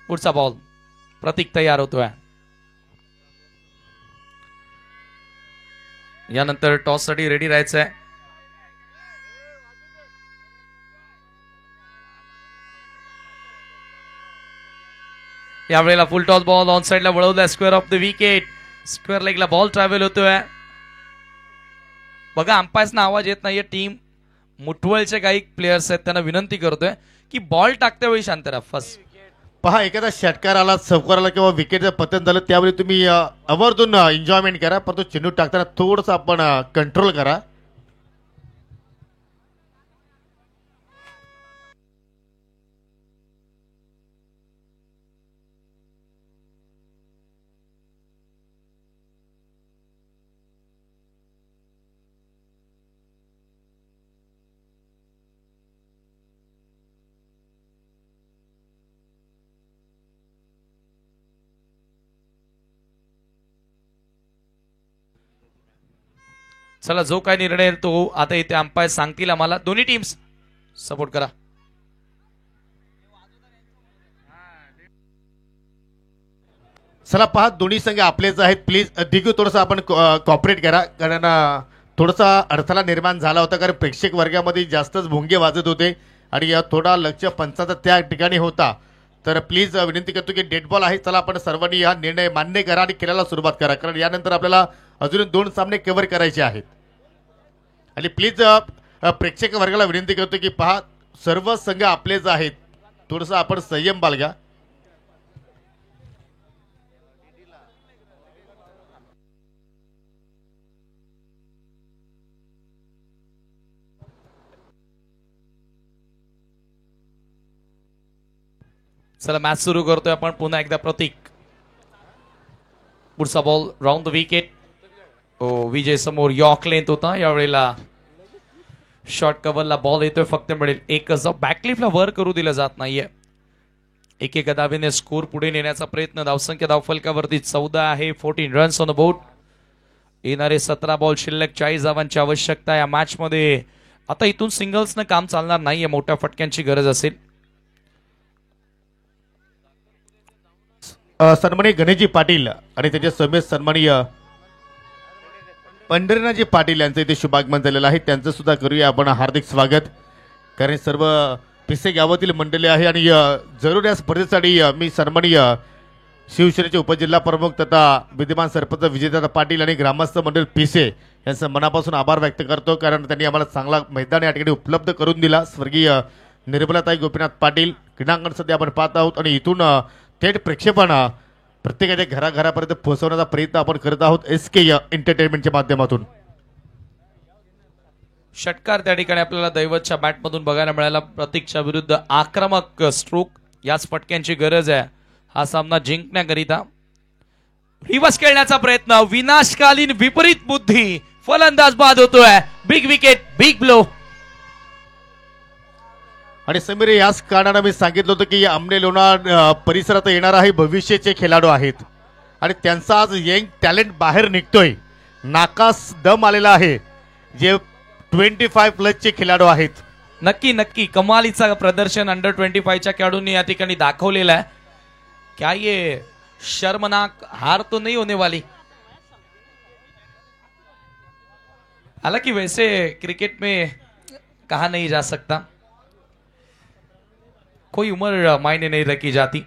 पुढचा बॉल. प्रतीक तयार होतोय. यानंतर टॉस साठी रेडी राहायचंय. यावेळेला फुल टॉस बॉल ऑन साइडला वळवलाय. Square off the wicket. Square लेगला बॉल ट्रॅव्हल होतोय. बघा अंपायर्सना आवाज येत नाहीये. टीम मुठवळचे काही प्लेयर्स आहेत त्यांना विनंती करतोय की बॉल टाकत्या वेळी शांत राहा. फर्स्ट पहा, एखादा षटकार आला, चौकार आला किंवा विकेटचं पतन झालं त्यावेळी तुम्ही आवर्जून एन्जॉयमेंट करा, परंतु चेंडू टाकताना थोडंसं आपण कंट्रोल करा. चला जो काय निर्णय येईल तो आता इथे अंपायर सांगतील आम्हाला. दोन्ही टीम्स सपोर्ट करा. चला पहा, दोन्ही संघ आपलेच आहेत. प्लीज दिगू थोडंसं आपण कॉपरेट करा, कारण थोडासा अडथळा निर्माण झाला होता, कारण प्रेक्षक वर्गामध्ये जास्तच भोंगे वाजत होते आणि थोडा लक्ष पंचाचा त्या ठिकाणी होता. तर प्लीज विनंती करतो की डेड बॉल आहे. चला आपण सर्वांनी हा निर्णय मान्य करा आणि खेळायला सुरुवात करा, कारण यानंतर आपल्याला अजून 2 सामने कव्हर करायचे आहेत. आणि प्लीज प्रेक्षक वर्गाला विनंती करतो की पहा, सर्व संघ आपलेच आहेत, थोडंसं आपण संयम बाळगा. चला मॅच सुरू करतोय आपण पुन्हा एकदा. प्रतीक. पुढचा बॉल राऊंड द विकेट. विजय समोर यॉर्क लेंथ होता. यावेळेला शॉर्ट कव्हरला बॉल येतोय. फक्त मिळेल एकच. बॅकलिफ्टला वर करू दिलं जात नाहीये. एकेका धावेने स्कोर पुढे नेण्याचा प्रयत्न. धावसंख्या धावफलकावरती 14 आहे. 14 रन्स ऑन द बोर्ड. येणारे 17 बॉल शिल्लक. 40 धावांची आवश्यकता या मॅच मध्ये. आता इथून सिंगल्सनं काम चालणार नाहीये, मोठ्या फटक्यांची गरज असेल. सन्माननीय गणेशजी पाटील आणि त्याच्या समेत सन्माननीय पंढरीनाथजी पाटील यांचं इथे शुभागमन झालेलं आहे. त्यांचं सुद्धा करूया आपण हार्दिक स्वागत, कारण सर्व पिसे गावातील मंडळी आहे आणि जरूर या स्पर्धेसाठी मी सन्माननीय शिवसेनेचे उपजिल्हा प्रमुख तथा विद्यमान सरपंच विजयदादा पाटील आणि ग्रामस्थ मंडळ पिसे यांचं मनापासून आभार व्यक्त करतो, कारण त्यांनी आम्हाला चांगला मैदान या ठिकाणी उपलब्ध करून दिला. स्वर्गीय निर्मलाताई गोपीनाथ पाटील क्रीडांगण सध्या आपण पाहत आहोत आणि इथून थेट प्रक्षेपण प्रत्येकाच्या घराघरापर्यंत पोहोचवण्याचा प्रयत्न आपण करत आहोत SK एंटरटेनमेंटच्या माध्यमातून. षटकार त्या ठिकाणी आपल्याला दैवतच्या बॅटमधून बघायला मिळाला. प्रतीकच्या विरुद्ध आक्रमक स्ट्रोक, याच फटक्यांची गरज आहे हा सामना जिंकण्याकरिता. रिवर्स खेळण्याचा प्रयत्न, विनाशकालीन विपरीत बुद्धी, फलंदाज बाद होतोय. Big wicket, big blow. आणि समीर, याच कारणाने मी सांगितलं होतं की आमने लोणार परिसरात येणार आहे भविष्याचे खेळाडू आहेत आणि त्यांचा आज यंग टॅलेंट बाहेर निघतोय. नाकास दम आलेला आहे. जे 25+ खेळाडू आहेत. नक्की नक्की कमालीचा प्रदर्शन अंडर 25च्या खेळाडूंनी या ठिकाणी दाखवलेला है. क्या ये शर्मनाक हार तो नहीं होने वाली? हालांकि वैसे क्रिकेट में कहा नहीं जा सकता, कोई उम्र मायने नहीं रखी जाती,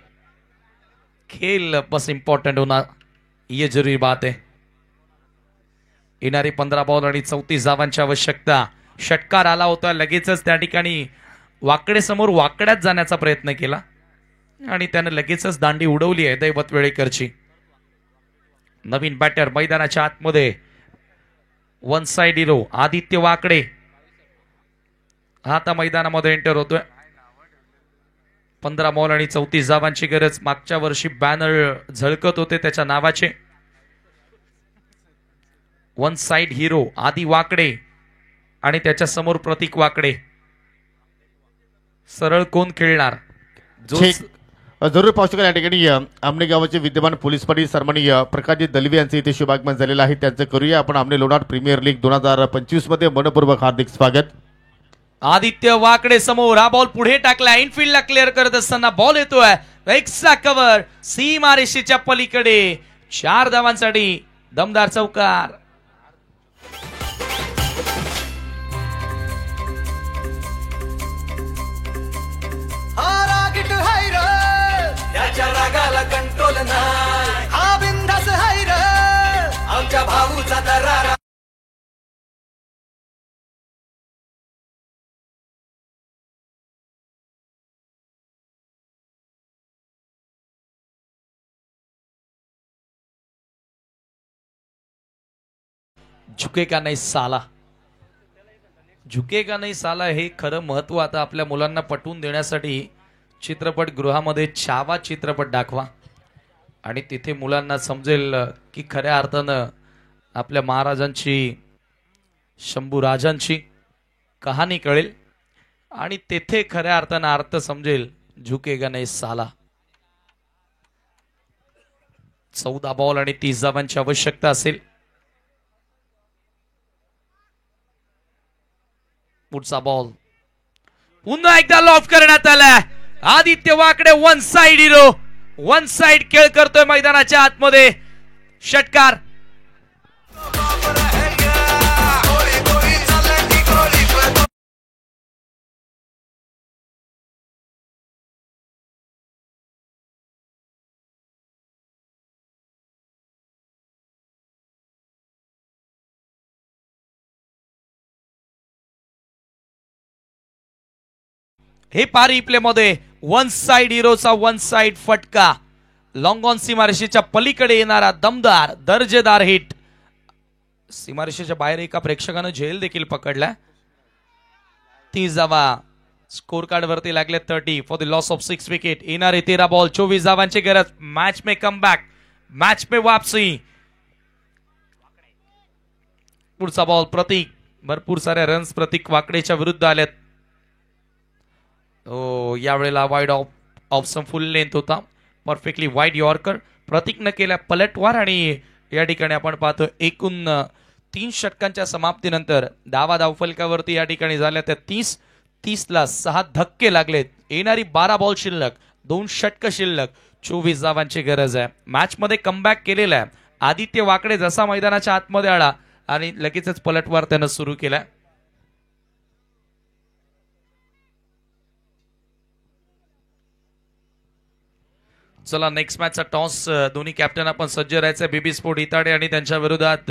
खेल बस इंपॉर्टंट होना ये जरूरी बात है. येणारी 15 बॉल आणि 34 धावांची आवश्यकता. षटकार आला होता, लगेचच त्या ठिकाणी वाकडे समोर वाकड्यात जाण्याचा प्रयत्न केला आणि त्याने लगेचच दांडी उडवली आहे दैवत वेळेकरची. नवीन बॅटर मैदानाच्या आतमध्ये, वन साइड हिरो आदित्य वाकडे हा आता मैदानामध्ये एंटर होतोय. 15 बॉल आणि 34 धावांची गरज. मागच्या वर्षी बॅनर झळकत होते त्याच्या नावाचे. वन साइड हिरो आदि वाकडे आणि त्याच्या समोर प्रतीक वाकडे. सरळ कोण खेळणार? जरूर पाहू शकाल या ठिकाणी आमने गावाचे विद्यमान पोलीस पाटील सन्माननीय प्रकाशजी दलवे यांचे इथे शुभागमन झालेलं आहे. त्यांचं करूया आपण आमने लोणार प्रीमियर लीग 2025 मध्ये मनपूर्वक हार्दिक स्वागत. आदित्य वाकडे समोर, हा बॉल पुढे टाकला, इनफिल्डला क्लिअर करत असताना बॉल येतोय एक्स्ट्रा कव्हर, सीमारेषेच्या पलीकडे. 4 धावांसाठी दमदार चौकार. हा रागीट हाय र, त्याच्या रागाला कंट्रोल नाही. हा बिंदास हाय र, आमच्या भाऊचा दरारा. झुकेगा नाही साला, झुकेगा नाही साला हे खरं महत्व आता आपल्या मुलांना पटवून देण्यासाठी चित्रपटगृहामध्ये छावा चित्रपट दाखवा आणि तिथे मुलांना समजेल की खऱ्या अर्थानं आपल्या महाराजांची, शंभूराजांची कहाणी कळेल आणि तेथे खऱ्या अर्थानं अर्थ समजेल. झुकेगा नाही साला. 14 बॉल आणि 30 धावांची आवश्यकता असेल. पुढचा बॉल पुन्हा एकदा लॉफ करण्यात आला. आदित्य वाकडे one side hero, one side खेळ करतोय मैदानाच्या आतमध्ये. षटकार. हे पारी प्ले मध्ये वन साइड हिरोचा वन साइड फटका, लॉंग ऑन सीमारेषेच्या पलीकडे येणारा दमदार दर्जेदार हिट. सीमारेषेच्या बाहेर एका प्रेक्षकानं झेल देखील पकडला. 30 धावा स्कोर कार्ड वरती लागले. 30 for the loss of 6 wicket. येणारे 13 बॉल 24 धावांची गरज. मॅच में कम बॅक, मॅच में वापसी. पुढचा बॉल प्रतीक. भरपूर साऱ्या रन्स प्रतीक वाकडेच्या विरुद्ध आल्यात. यावेळेला wide off some full length होता. Perfectly wide yorker. प्रतीकनं केल्या पलटवार आणि या ठिकाणी आपण पाहतो एकूण 3 षटकांच्या समाप्तीनंतर धावा धावफलकावरती या ठिकाणी झाल्या त्या 30ला 6 धक्के लागलेत. येणारी 12 बॉल शिल्लक, 2 षटक शिल्लक, 24 धावांची गरज आहे. मॅच मध्ये कमबॅक केलेला आहे आदित्य वाकडे. जसा मैदानाच्या आतमध्ये आला आणि लगेचच पलटवार त्यानं सुरू केला. चला नेक्स्ट मॅचचा टॉस दोन्ही कॅप्टन आपण सज्ज राहायचं. बीबी स्पोर्ट इताडे आणि त्यांच्या विरोधात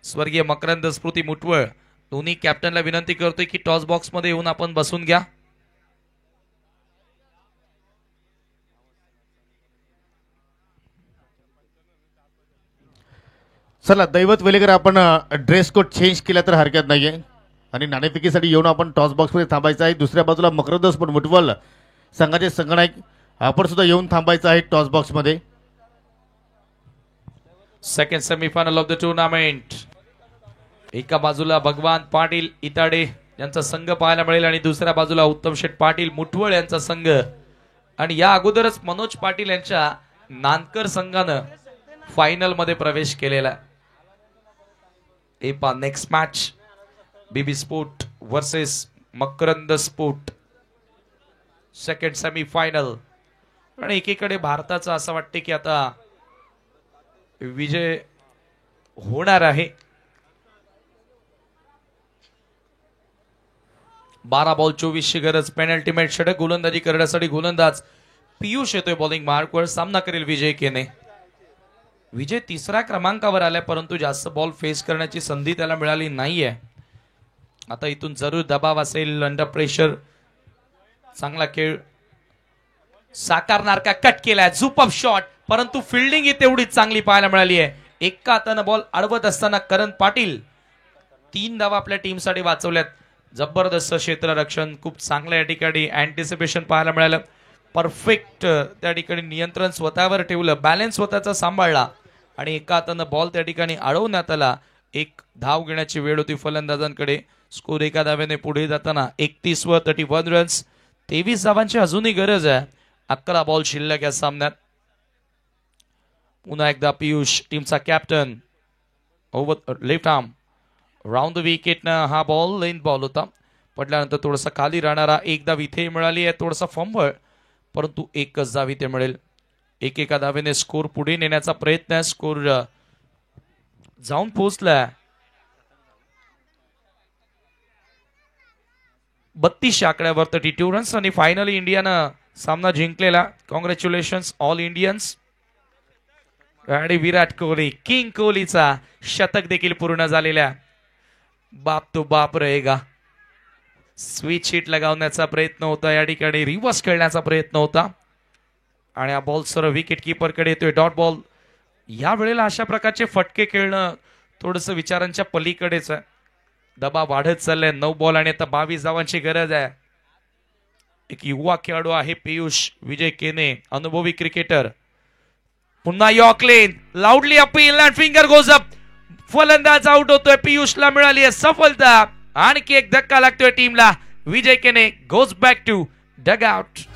स्वर्गीय मकरंद स्मृती मुटवळ. दोन्ही कॅप्टनला विनंती करतोय की टॉस बॉक्स मध्ये येऊन आपण बसून घ्या. चला दैवत वेलेकर, आपण ड्रेस कोड चेंज केला तर हरकत नाहीये आणि नाणेफेकीसाठी येऊन आपण टॉस बॉक्समध्ये थांबायचं आहे. दुसऱ्या बाजूला मकरंद स्पोर्ट मुटवल संघाचे संगणक आपण सुद्धा येऊन थांबायचं आहे टॉस बॉक्समध्ये. Second semifinal of the tournament. एका बाजूला भगवान पाटील इताडे यांचा संघ पाहायला मिळेल आणि दुसऱ्या बाजूला उत्तम शेठ पाटील मुटवळ यांचा संघ. आणि या अगोदरच मनोज पाटील यांच्या नानकर संघानं फायनल मध्ये प्रवेश केलेला. एपा next match BB sport versus Makarand sport, second semifinal. आणि एकीकडे भारताचं असं वाटते की आता विजय होणार आहे. 12 बॉल 24 ची गरज. पेनल्टी मेट षटक गोलंदाजी करण्यासाठी गोलंदाज पियुष येतोय बॉलिंग मार्कवर. सामना करेल विजय केने. विजय तिसऱ्या क्रमांकावर आलाय परंतु जास्त बॉल फेस करण्याची संधी त्याला मिळाली नाहीये. आता इथून जरूर दबाव असेल. अंडर प्रेशर चांगला खेळ साकारणार का? कट केलाय. झुपअप शॉट परंतु फिल्डिंग ही तेवढीच चांगली पाहायला मिळाली आहे. एका हाताने बॉल अडवत असताना करण पाटील 3 धावा आपल्या टीमसाठी वाचवल्यात. जबरदस्त क्षेत्ररक्षण, खूप चांगलं या ठिकाणी अँटिसिपेशन पाहायला मिळालं. परफेक्ट त्या ठिकाणी नियंत्रण स्वतःवर ठेवलं, बॅलन्स स्वतःचा सांभाळला आणि एका हाताने बॉल त्या ठिकाणी अडवण्यात आला. एक धाव घेण्याची वेळ होती फलंदाजांकडे. स्कोर एका धावेने पुढे जाताना 31 वर 31 रन्स. 23 धावांची अजूनही गरज आहे. 11 बॉल शिल्लक या सामन्यात. पुन्हा एकदा पियुष टीमचा captain over left arm round the विकेटनं हा बॉल लेंथ बॉल होता. पडल्यानंतर थोडासा खाली राहणारा एक धाव इथे मिळाली आहे. थोडासा फंबळ परंतु एकच धाव इथे मिळेल. एका धावेने स्कोर पुढे नेण्याचा प्रयत्न आहे. स्कोर जाऊन पोहोचलाय 32 आकड्यावर 32 रन्स आणि फायनली इंडियानं सामना जिंकलेला. Congratulations all Indians. आणि विराट कोहली, किंग कोहलीचा शतक देखील पूर्ण झालेला. बाप तो बाप रहेगा. स्विच हिट लगावण्याचा प्रयत्न होता या ठिकाणी, रिव्हर्स खेळण्याचा प्रयत्न होता आणि हा बॉल सरळ विकेट कीपर कडे येतोय. Dot ball. या वेळेला अशा प्रकारचे फटके खेळणं थोडंसं विचारांच्या पलीकडेच आहे. दबाव वाढत चाललाय. 9 बॉल आणि आता 22 धावांची गरज आहे. एक युवा खेळाडू आहे पियुष विजय केने, अनुभवी क्रिकेटर. पुन्हा yorker length loudly appeal and finger goes up. फलंदाज आउट होतोय. पियुषला मिळाली आहे सफलता. आणखी एक धक्का लागतोय टीमला. Vijay Kene goes back to dugout.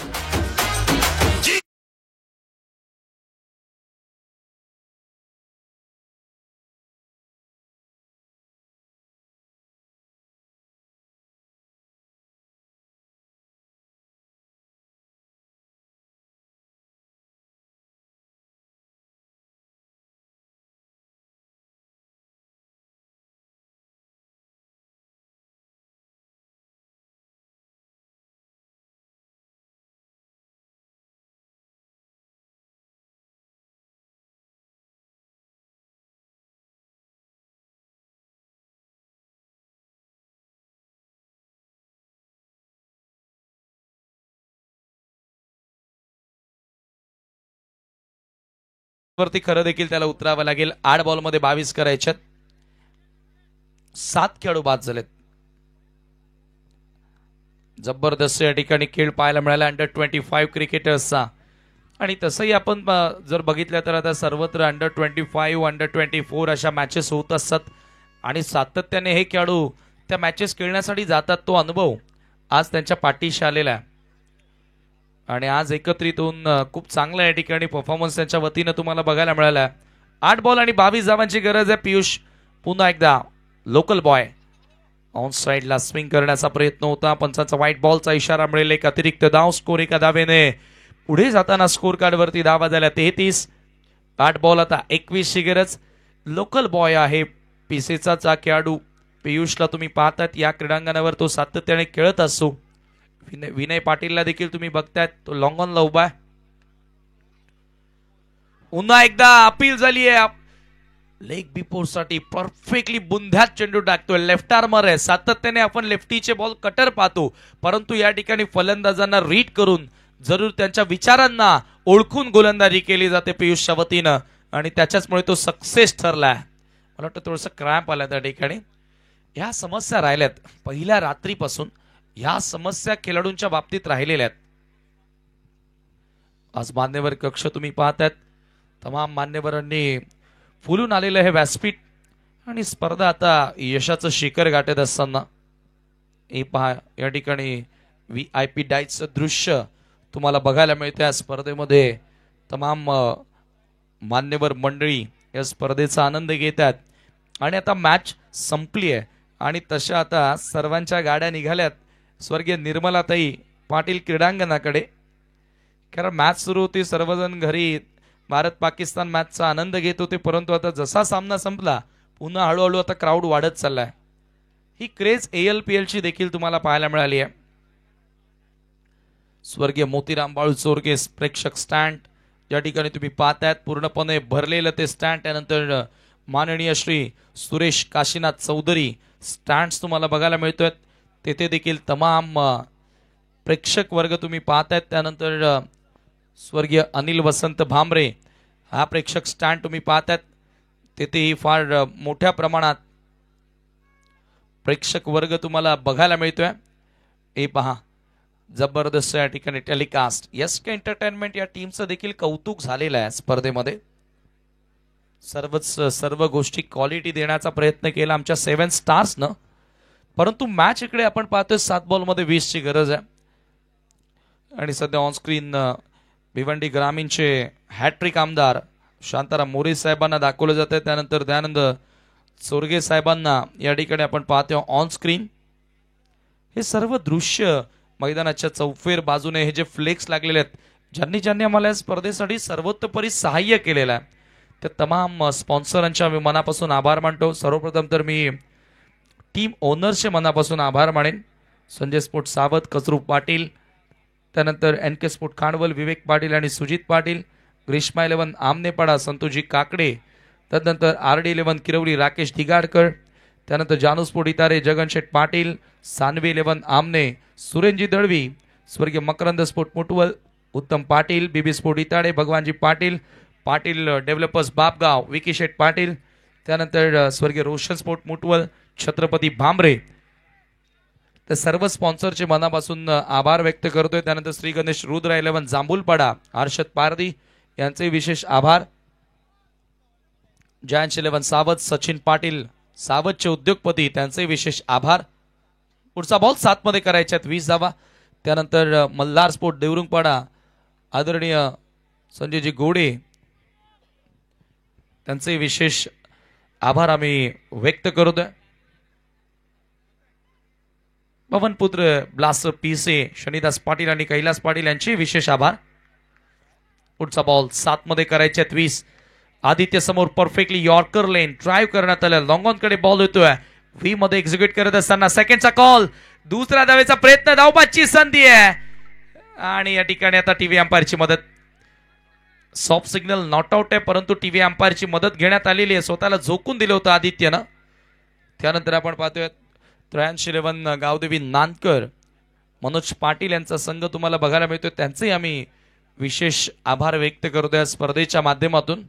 वरती खरं देखील त्याला उतरावं लागेल. 8 बॉल मध्ये 22 करायच्यात. 7 खेळाडू बाद झालेत. जबरदस्त या ठिकाणी खेळ पाहायला मिळाला अंडर 25 क्रिकेटर्सचा. आणि तसंही आपण जर बघितलं तर आता सर्वत्र अंडर 25 अंडर 24 अशा मॅचेस होत असतात आणि सातत्याने हे खेळाडू त्या मॅचेस खेळण्यासाठी जातात. तो अनुभव आज त्यांच्या पाठीशी आलेला आहे आणि आज एकत्रित होऊन खूप चांगला या ठिकाणी परफॉर्मन्स त्यांच्या वतीनं तुम्हाला बघायला मिळाला. 8 बॉल आणि 22 धावांची गरज आहे. पियुष पुन्हा एकदा लोकल बॉय ऑन साइडला स्विंग करण्याचा प्रयत्न होता. पंचांचा व्हाईट बॉलचा इशारा मिळेल. एक अतिरिक्त धाव. स्कोर एका धावेने पुढे जाताना स्कोर कार्ड वरती धावा झाल्या 33. 8 बॉल आता 21 ची गरज. लोकल बॉय आहे पीसीचा खेळाडू. पियुषला तुम्ही पाहतात या क्रीडांगणावर तो सातत्याने खेळत असतो. विनय पाटीलला देखील तुम्ही बघतायत तो लॉंग ऑनला उभा आहे. पुन्हा एकदा अपील झाली आहे. लेग बिफोर साठी परफेक्टली बुंध्यात चेंडू टाकतोय. लेफ्ट आर्मर आहे. सातत्याने आपण लेफ्टीचे बॉल कटर पाहतो, परंतु या ठिकाणी फलंदाजांना रीड करून जरूर त्यांच्या विचारांना ओळखून गोलंदाजी केली जाते पियुषच्या वतीनं आणि त्याच्याचमुळे तो सक्सेस ठरलाय. मला वाटतं थोडंसं क्रॅम्प आला त्या ठिकाणी. ह्या समस्या राहिल्यात पहिल्या रात्रीपासून. ह्या समस्या खेळाडूंच्या बाबतीत राहिलेल्या आहेत. आज मान्यवर कक्ष तुम्ही पाहतायत. तमाम मान्यवरांनी फुलून आलेलं हे व्यासपीठ आणि स्पर्धा आता यशाचं शिखर गाठत असताना हे पहा या ठिकाणी VIP डायचं दृश्य तुम्हाला बघायला मिळतं. या स्पर्धेमध्ये तमाम मान्यवर मंडळी या स्पर्धेचा आनंद घेतात आणि आता मॅच संपली आहे आणि तशा आता सर्वांच्या गाड्या निघाल्यात स्वर्गीय निर्मलाताई पाटील क्रीडांगणाकडे. कारण मॅच सुरू होती, सर्वजण घरी भारत पाकिस्तान मॅचचा आनंद घेत होते, परंतु आता जसा सामना संपला पुन्हा हळूहळू आता क्राऊड वाढत चाललाय. ही क्रेज ALPL ची देखील तुम्हाला पाहायला मिळाली आहे. स्वर्गीय मोतीराम बाळू चोरगे प्रेक्षक स्टँड या ठिकाणी तुम्ही पाहतायत पूर्णपणे भरलेलं ते स्टँड. त्यानंतर माननीय श्री सुरेश काशीनाथ चौधरी स्टँड्स तुम्हाला बघायला मिळतोय. तेथे देखील तमाम प्रेक्षक वर्ग तुम्ही पाहतायत. त्यानंतर स्वर्गीय अनिल वसंत भामरे हा प्रेक्षक स्टँड तुम्ही पाहतायत. तेथेही फार मोठ्या प्रमाणात प्रेक्षक वर्ग तुम्हाला बघायला मिळतोय. हे पहा जबरदस्त या ठिकाणी टेलिकास्ट. SK एंटरटेनमेंट या टीमचं देखील कौतुक झालेलं आहे स्पर्धेमध्ये. सर्व गोष्टी क्वालिटी देण्याचा प्रयत्न केला आमच्या 7 स्टार्सनं, परंतु मॅच इकडे आपण पाहतोय 7 बॉलमध्ये 20 ची गरज आहे. आणि सध्या ऑनस्क्रीन भिवंडी ग्रामीणचे हॅट्रिक आमदार शांताराम मोरे साहेबांना दाखवलं जात आहे. त्यानंतर दयानंद चोरगे साहेबांना या ठिकाणी आपण पाहतो ऑन स्क्रीन. हे सर्व दृश्य मैदानाच्या चौफेर बाजूने हे जे फ्लेक्स लागलेले आहेत, ज्यांनी आम्हाला या स्पर्धेसाठी सर्वतोपरी सहाय्य केलेलं आहे, त्या तमाम स्पॉन्सरांच्या मी मनापासून आभार मानतो. सर्वप्रथम तर मी टीम ओनर्सचे मनापासून आभार मानेन. संजय स्पोर्ट सावत, कचरू पाटील, त्यानंतर NK स्पोर्ट खांडवल, विवेक पाटील आणि सुजित पाटील, ग्रीष्मा 11 आमनेपाडा, संतोषजी काकडे, त्यानंतर RD11 किरवली राकेश दिगाडकर, त्यानंतर जानू स्पोर्ट इतारे जगनशेठ पाटील, सानवी 11 आमने सुरेंजी दळवी, स्वर्गीय Makarand sport Mutwal Uttam Patil, BB sport Itade Bhagwanji Patil, Patil developers Bapgaon Vicky Sheth Patil, त्यानंतर स्वर्गीय रोशन स्पोर्ट मुटवल छत्रपती भामरे. तर सर्व स्पॉन्सरचे मनापासून आभार व्यक्त करतोय. त्यानंतर श्री गणेश रुद्र 11 जांभूलपाडा, हर्षद पारदी यांचे विशेष आभार. जयंत 11 सावत, सचिन पाटील सावतचे उद्योगपती त्यांचे विशेष आभार. पुढचा बॉल 7 मध्ये करायच्यात 20 धावा. त्यानंतर मल्हार स्पोर्ट देवरुंगपाडा आदरणीय संजयजी गोडे त्यांचे विशेष आभार आम्ही व्यक्त करतोय. पवनपुत्र ब्लास्टर PC शनिदास पाटील आणि कैलास पाटील यांचे विशेष आभार. पुढचा बॉल 7 मध्ये करायचे 20. आदित्य समोर परफेक्टली यॉर्कर लेन ड्राईव्ह करण्यात आलं. लॉंग ऑन कडे बॉल येतोय. V मध्ये एक्झिक्यूट करत असताना सेकंडचा कॉल, दुसरा धावेचा प्रयत्न, धावबादची संधी आहे आणि या ठिकाणी आता टीव्ही अंपायरची मदत. सॉफ्ट सिग्नल नॉट आउट आहे, परंतु टीव्ही अंपायरची मदत घेण्यात आलेली आहे. स्वतःला झोकून दिलं होतं आदित्यनं. त्यानंतर आपण पाहतोय 83 गावदेवी नानकर, मनोज पाटील यांचा संघ तुम्हाला बघायला मिळतोय. त्यांचे आम्ही विशेष आभार व्यक्त करतोय या स्पर्धेच्या माध्यमातून.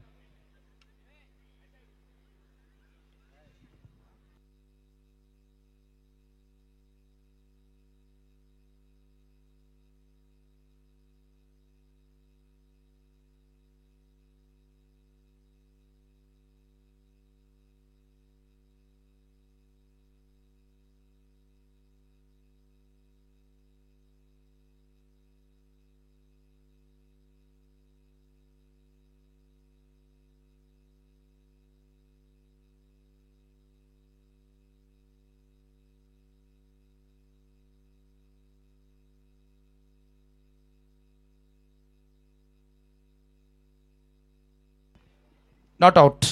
Not out.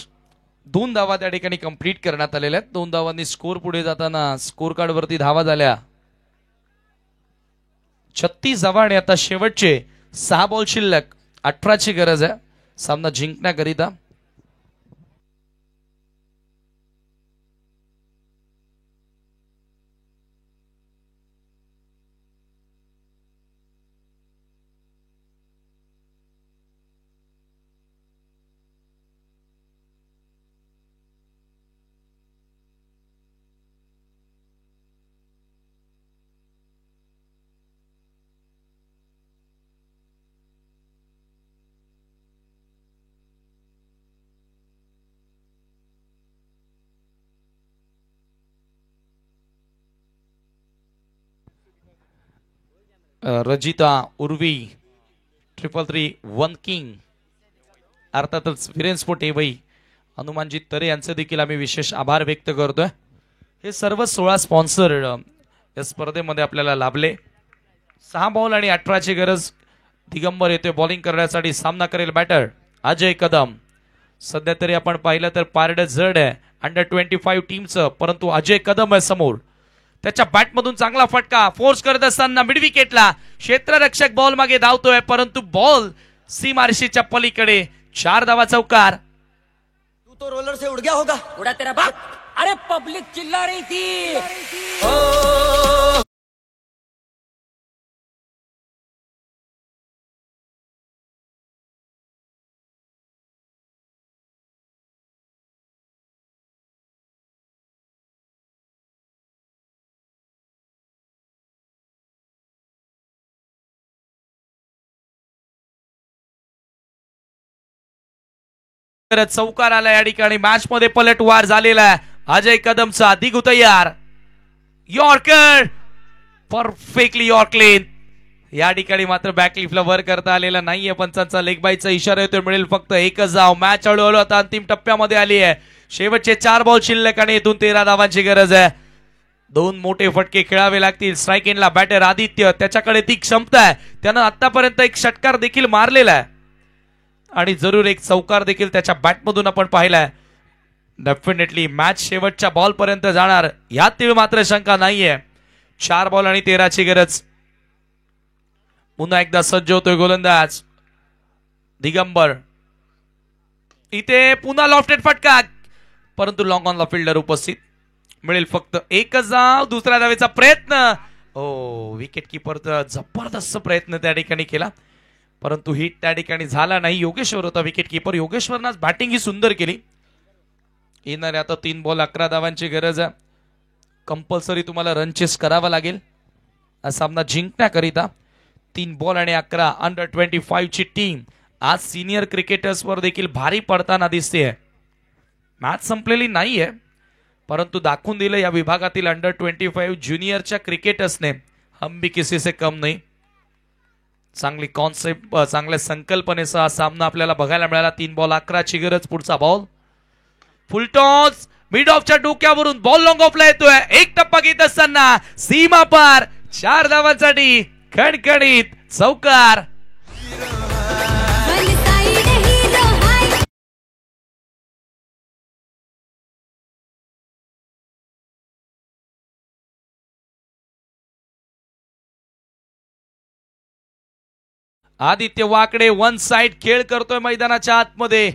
2 धावा त्या ठिकाणी कंप्लीट करण्यात आलेल्या आहेत. 2 धावांनी स्कोर पुढे जाताना स्कोर कार्ड वरती धावा झाल्या 36 धावा आणि आता शेवटचे 6 बॉल शिल्लक. 18 ची गरज आहे. सामना जिंकण्याकरिता. रजिता, उर्वी, 333 किंग, अर्थातच वीरेन स्पोर्ट एवई, हनुमानजी तरे यांचे देखील आम्ही विशेष आभार व्यक्त करतोय. हे सर्व 16 स्पॉन्सर या स्पर्धेमध्ये आपल्याला लाभले. 6 बॉल आणि 18ची गरज. दिगंबर येतोय बॉलिंग करण्यासाठी. सामना करेल बॅटर अजय कदम. सध्या तरी आपण पाहिलं तर पारड जड आहे अंडर 25 टीमचं, परंतु अजय कदम आहे समोर. त्याच्या बॅटमधून चांगला फटका. फोर्स करत असताना मिड विकेटला क्षेत्ररक्षक बॉल मागे धावतोय, परंतु बॉल सीमारेषेच्या पलीकडे. 4 धावा चौकार. तू तो रोलर से उड़ गया होगा. उड़ा तेरा बाप. अरे पब्लिक चिल्ला रही थी. चौकार आला या ठिकाणी. मॅच मध्ये पलटवार झालेला आहे. अजय कदमचा. दिगू तयार. Yorker perfectly yorker length. या ठिकाणी मात्र बॅकलिफ्टला वर करता आलेला नाहीये. पंचांचा लेग बायचा इशारा येतोय. मिळेल फक्त एकच धाव. मॅच हळूहळू आता अंतिम टप्प्यामध्ये आली आहे. शेवटचे 4 बॉल शिल्लक आणि इथून 13 धावांची गरज आहे. 2 मोठे फटके खेळावे लागतील. स्ट्राईक एंडला बॅटर आदित्य. त्याच्याकडे ती क्षमता आहे. त्यानं आतापर्यंत एक षटकार देखील मारलेला आहे आणि जरूर एक चौकार देखील त्याच्या बॅटमधून आपण पाहिलाय. डेफिनेटली मॅच शेवटच्या बॉल पर्यंत जाणार यात मात्र शंका नाहीये. 4 बॉल आणि 13ची गरज. पुन्हा एकदा सज्ज होतोय गोलंदाज दिगंबर. इथे पुन्हा लॉफ्टेड फटका, परंतु लॉंग ऑन ला फिल्डर उपस्थित. मिळेल फक्त एकच धाव. दुसऱ्या धावेचा प्रयत्न. विकेट किपरचा जबरदस्त प्रयत्न त्या ठिकाणी केला, परंतु हिट त्या ठिकाणी झाला नाही. योगेश्वर होता विकेट किपर. योगेश्वरनं आज बॅटिंग ही सुंदर केली. येणारे आता 3 बॉल 11 धावांची गरज आहे. कंपल्सरी तुम्हाला रन चेस करावा लागेल हा सामना जिंकण्याकरिता. 3 बॉल आणि 11. अंडर 25 ची टीम आज सिनियर क्रिकेटर्स वर देखील भारी पडताना दिसते. मॅच संपलेली नाहीये, परंतु दाखवून दिलं या विभागातील अंडर 25 ज्युनियरच्या क्रिकेटर्सने हम भी किसी से कम नाही. चांगली कॉन्सेप्ट, चांगल्या संकल्पनेसह हा सामना आपल्याला बघायला मिळाला. 3 बॉल 11ची गरज. पुढचा बॉल फुलटॉस मिड ऑफच्या डोक्यावरून बॉल लॉंग ऑफला येतोय. एक टप्पा घेत असताना सीमा पार. 4 धावांसाठी खणखणीत चौकार. आदित्य वाकडे वन साइड खेळ करतोय मैदानाच्या आतमध्ये.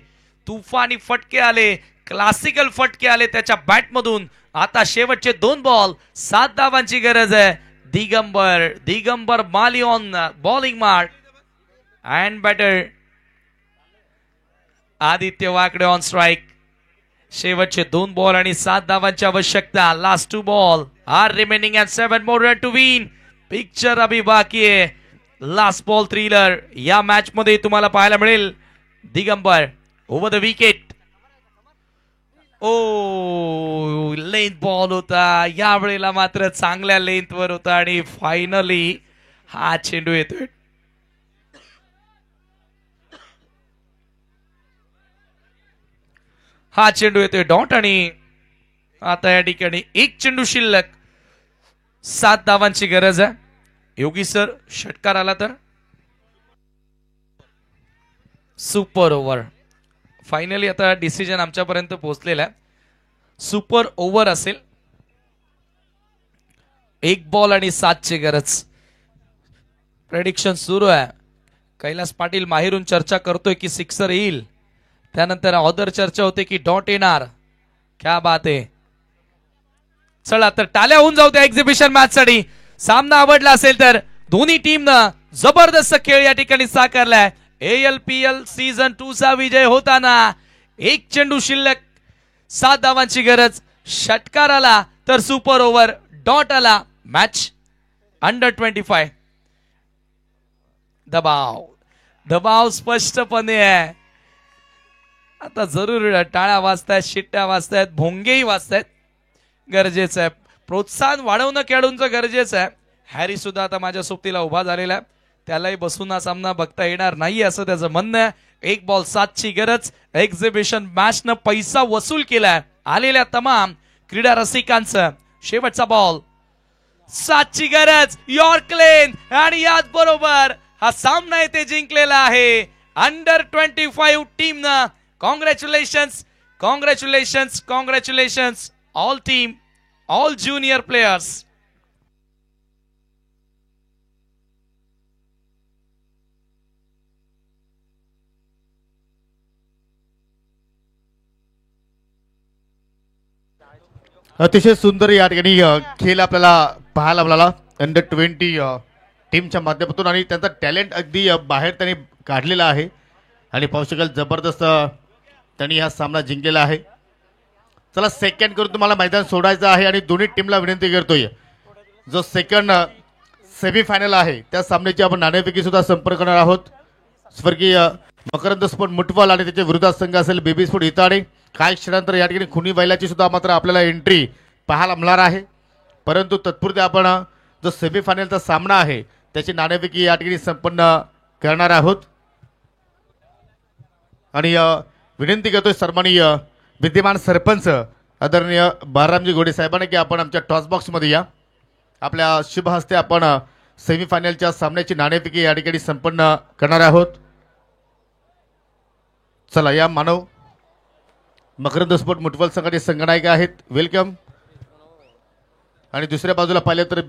तुफानी फटके आले, क्लासिकल फटके आले त्याच्या बॅटमधून. आता शेवटचे 2 बॉल 7 धावांची गरज आहे. Digambar Mali on bowling mark and batter Aditya Wakde on strike. शेवटचे 2 बॉल आणि 7 धावांची आवश्यकता. Last 2 ball are remaining and 7 more run to win. Picture अभी बाकी आहे. लास्ट बॉल थ्रिलर या मॅच मध्ये तुम्हाला पाहायला मिळेल. Digambar over the wicket. Length ball होता यावेळेला, मात्र चांगल्या लेंथ वर होता आणि फायनली हा चेंडू येतोय. हा चेंडू येतोय डॉट आणि आता या ठिकाणी 1 चेंडू शिल्लक. 7 धावांची गरज आहे. योगी सर षटकार आला तर सुपर ओव्हर. फायनली आता डिसिजन आमच्यापर्यंत पोहोचलेला आहे. सुपर ओव्हर असेल. 1 बॉल आणि 7ची गरज. प्रेडिक्शन सुरू आहे. कैलास पाटील माहेरून चर्चा करतोय की सिक्सर येईल, त्यानंतर ऑदर चर्चा होते की डॉट येणार. क्या बात आहे. चला तर टाळ्या होऊन जाऊ त्या एक्झिबिशन मॅच साठी. सामना आवडला असेल तर दोन्ही टीमनं जबरदस्त खेळ या ठिकाणी साकारलाय. ALPL सीझन 2 चा विजय होताना एक चेंडू शिल्लक, 7 धावांची गरज. षटकार आला तर सुपर ओव्हर, डॉट आला. Match under 25. दबाव स्पष्टपणे आहे. आता जरूर टाळ्या वाजतायत, शिट्ट्या वाजतायत, भोंगेही वाजतायत. गरजेचं आहे, प्रोत्साहन वाढवणं खेळाडूंचं गरजेचं आहे. हॅरी सुद्धा आता माझ्या सोबतीला उभा झालेला आहे. त्यालाही बसून हा सामना बघता येणार नाही असं त्याचं म्हणणं आहे. 1 बॉल 7 ची गरज. एक्झिबिशन मॅचनं पैसा वसूल केलाय आलेल्या तमाम क्रीडा रसिकांचं. शेवटचा बॉल, 7 ची गरज. यॉर्कलेन आणि याच बरोबर हा सामना येथे जिंकलेला आहे अंडर 25 टीमनं. Congratulations, congratulations, congratulations all team, all junior players. अतिशय सुंदर या ठिकाणी खेळ आपल्याला पाहायला मिळाला अंडर 20 टीमच्या माध्यमातून. आणि त्यांचा टॅलेंट अगदी बाहेर त्यांनी काढलेला आहे. आणि पाहू शकाल जबरदस्त त्यांनी हा सामना जिंकलेला आहे. चला सेकंड करून तुम्हाला मैदान सोडायचं आहे आणि दोन्ही टीमला विनंती करतोय, जो सेकंड सेमीफायनल आहे त्या सामन्याची आपण नाणेफेकी सुद्धा संपर्क करणार आहोत. स्वर्गीय मकरंद स्पोर्ट मुटवाल आणि त्याच्या विरोधात संघ असेल बेबी स्पोर्ट इताडे. काही क्षणानंतर या ठिकाणी खुनी बैलाची सुद्धा मात्र आपल्याला एंट्री पाहायला मिळणार आहे. परंतु तत्पूर्वी आपण जो सेमीफायनलचा सामना आहे त्याची नाणेफेकी या ठिकाणी संपन्न करणार आहोत. आणि विनंती करतोय सन्माननीय विद्यमान सरपंच आदरणीय बाळरामजी घोडे साहेबांना की आपण आमच्या टॉस बॉक्समध्ये या. आपल्या शुभ हस्ते आपण सेमीफायनलच्या सामन्याची नाणेफेकी या ठिकाणी संपन्न करणार आहोत. चला या मानव मकरंद स्पोर्ट मुटवल संघाचे संघनायक आहेत, वेलकम. आणि दुसऱ्या बाजूला पाहिलं तर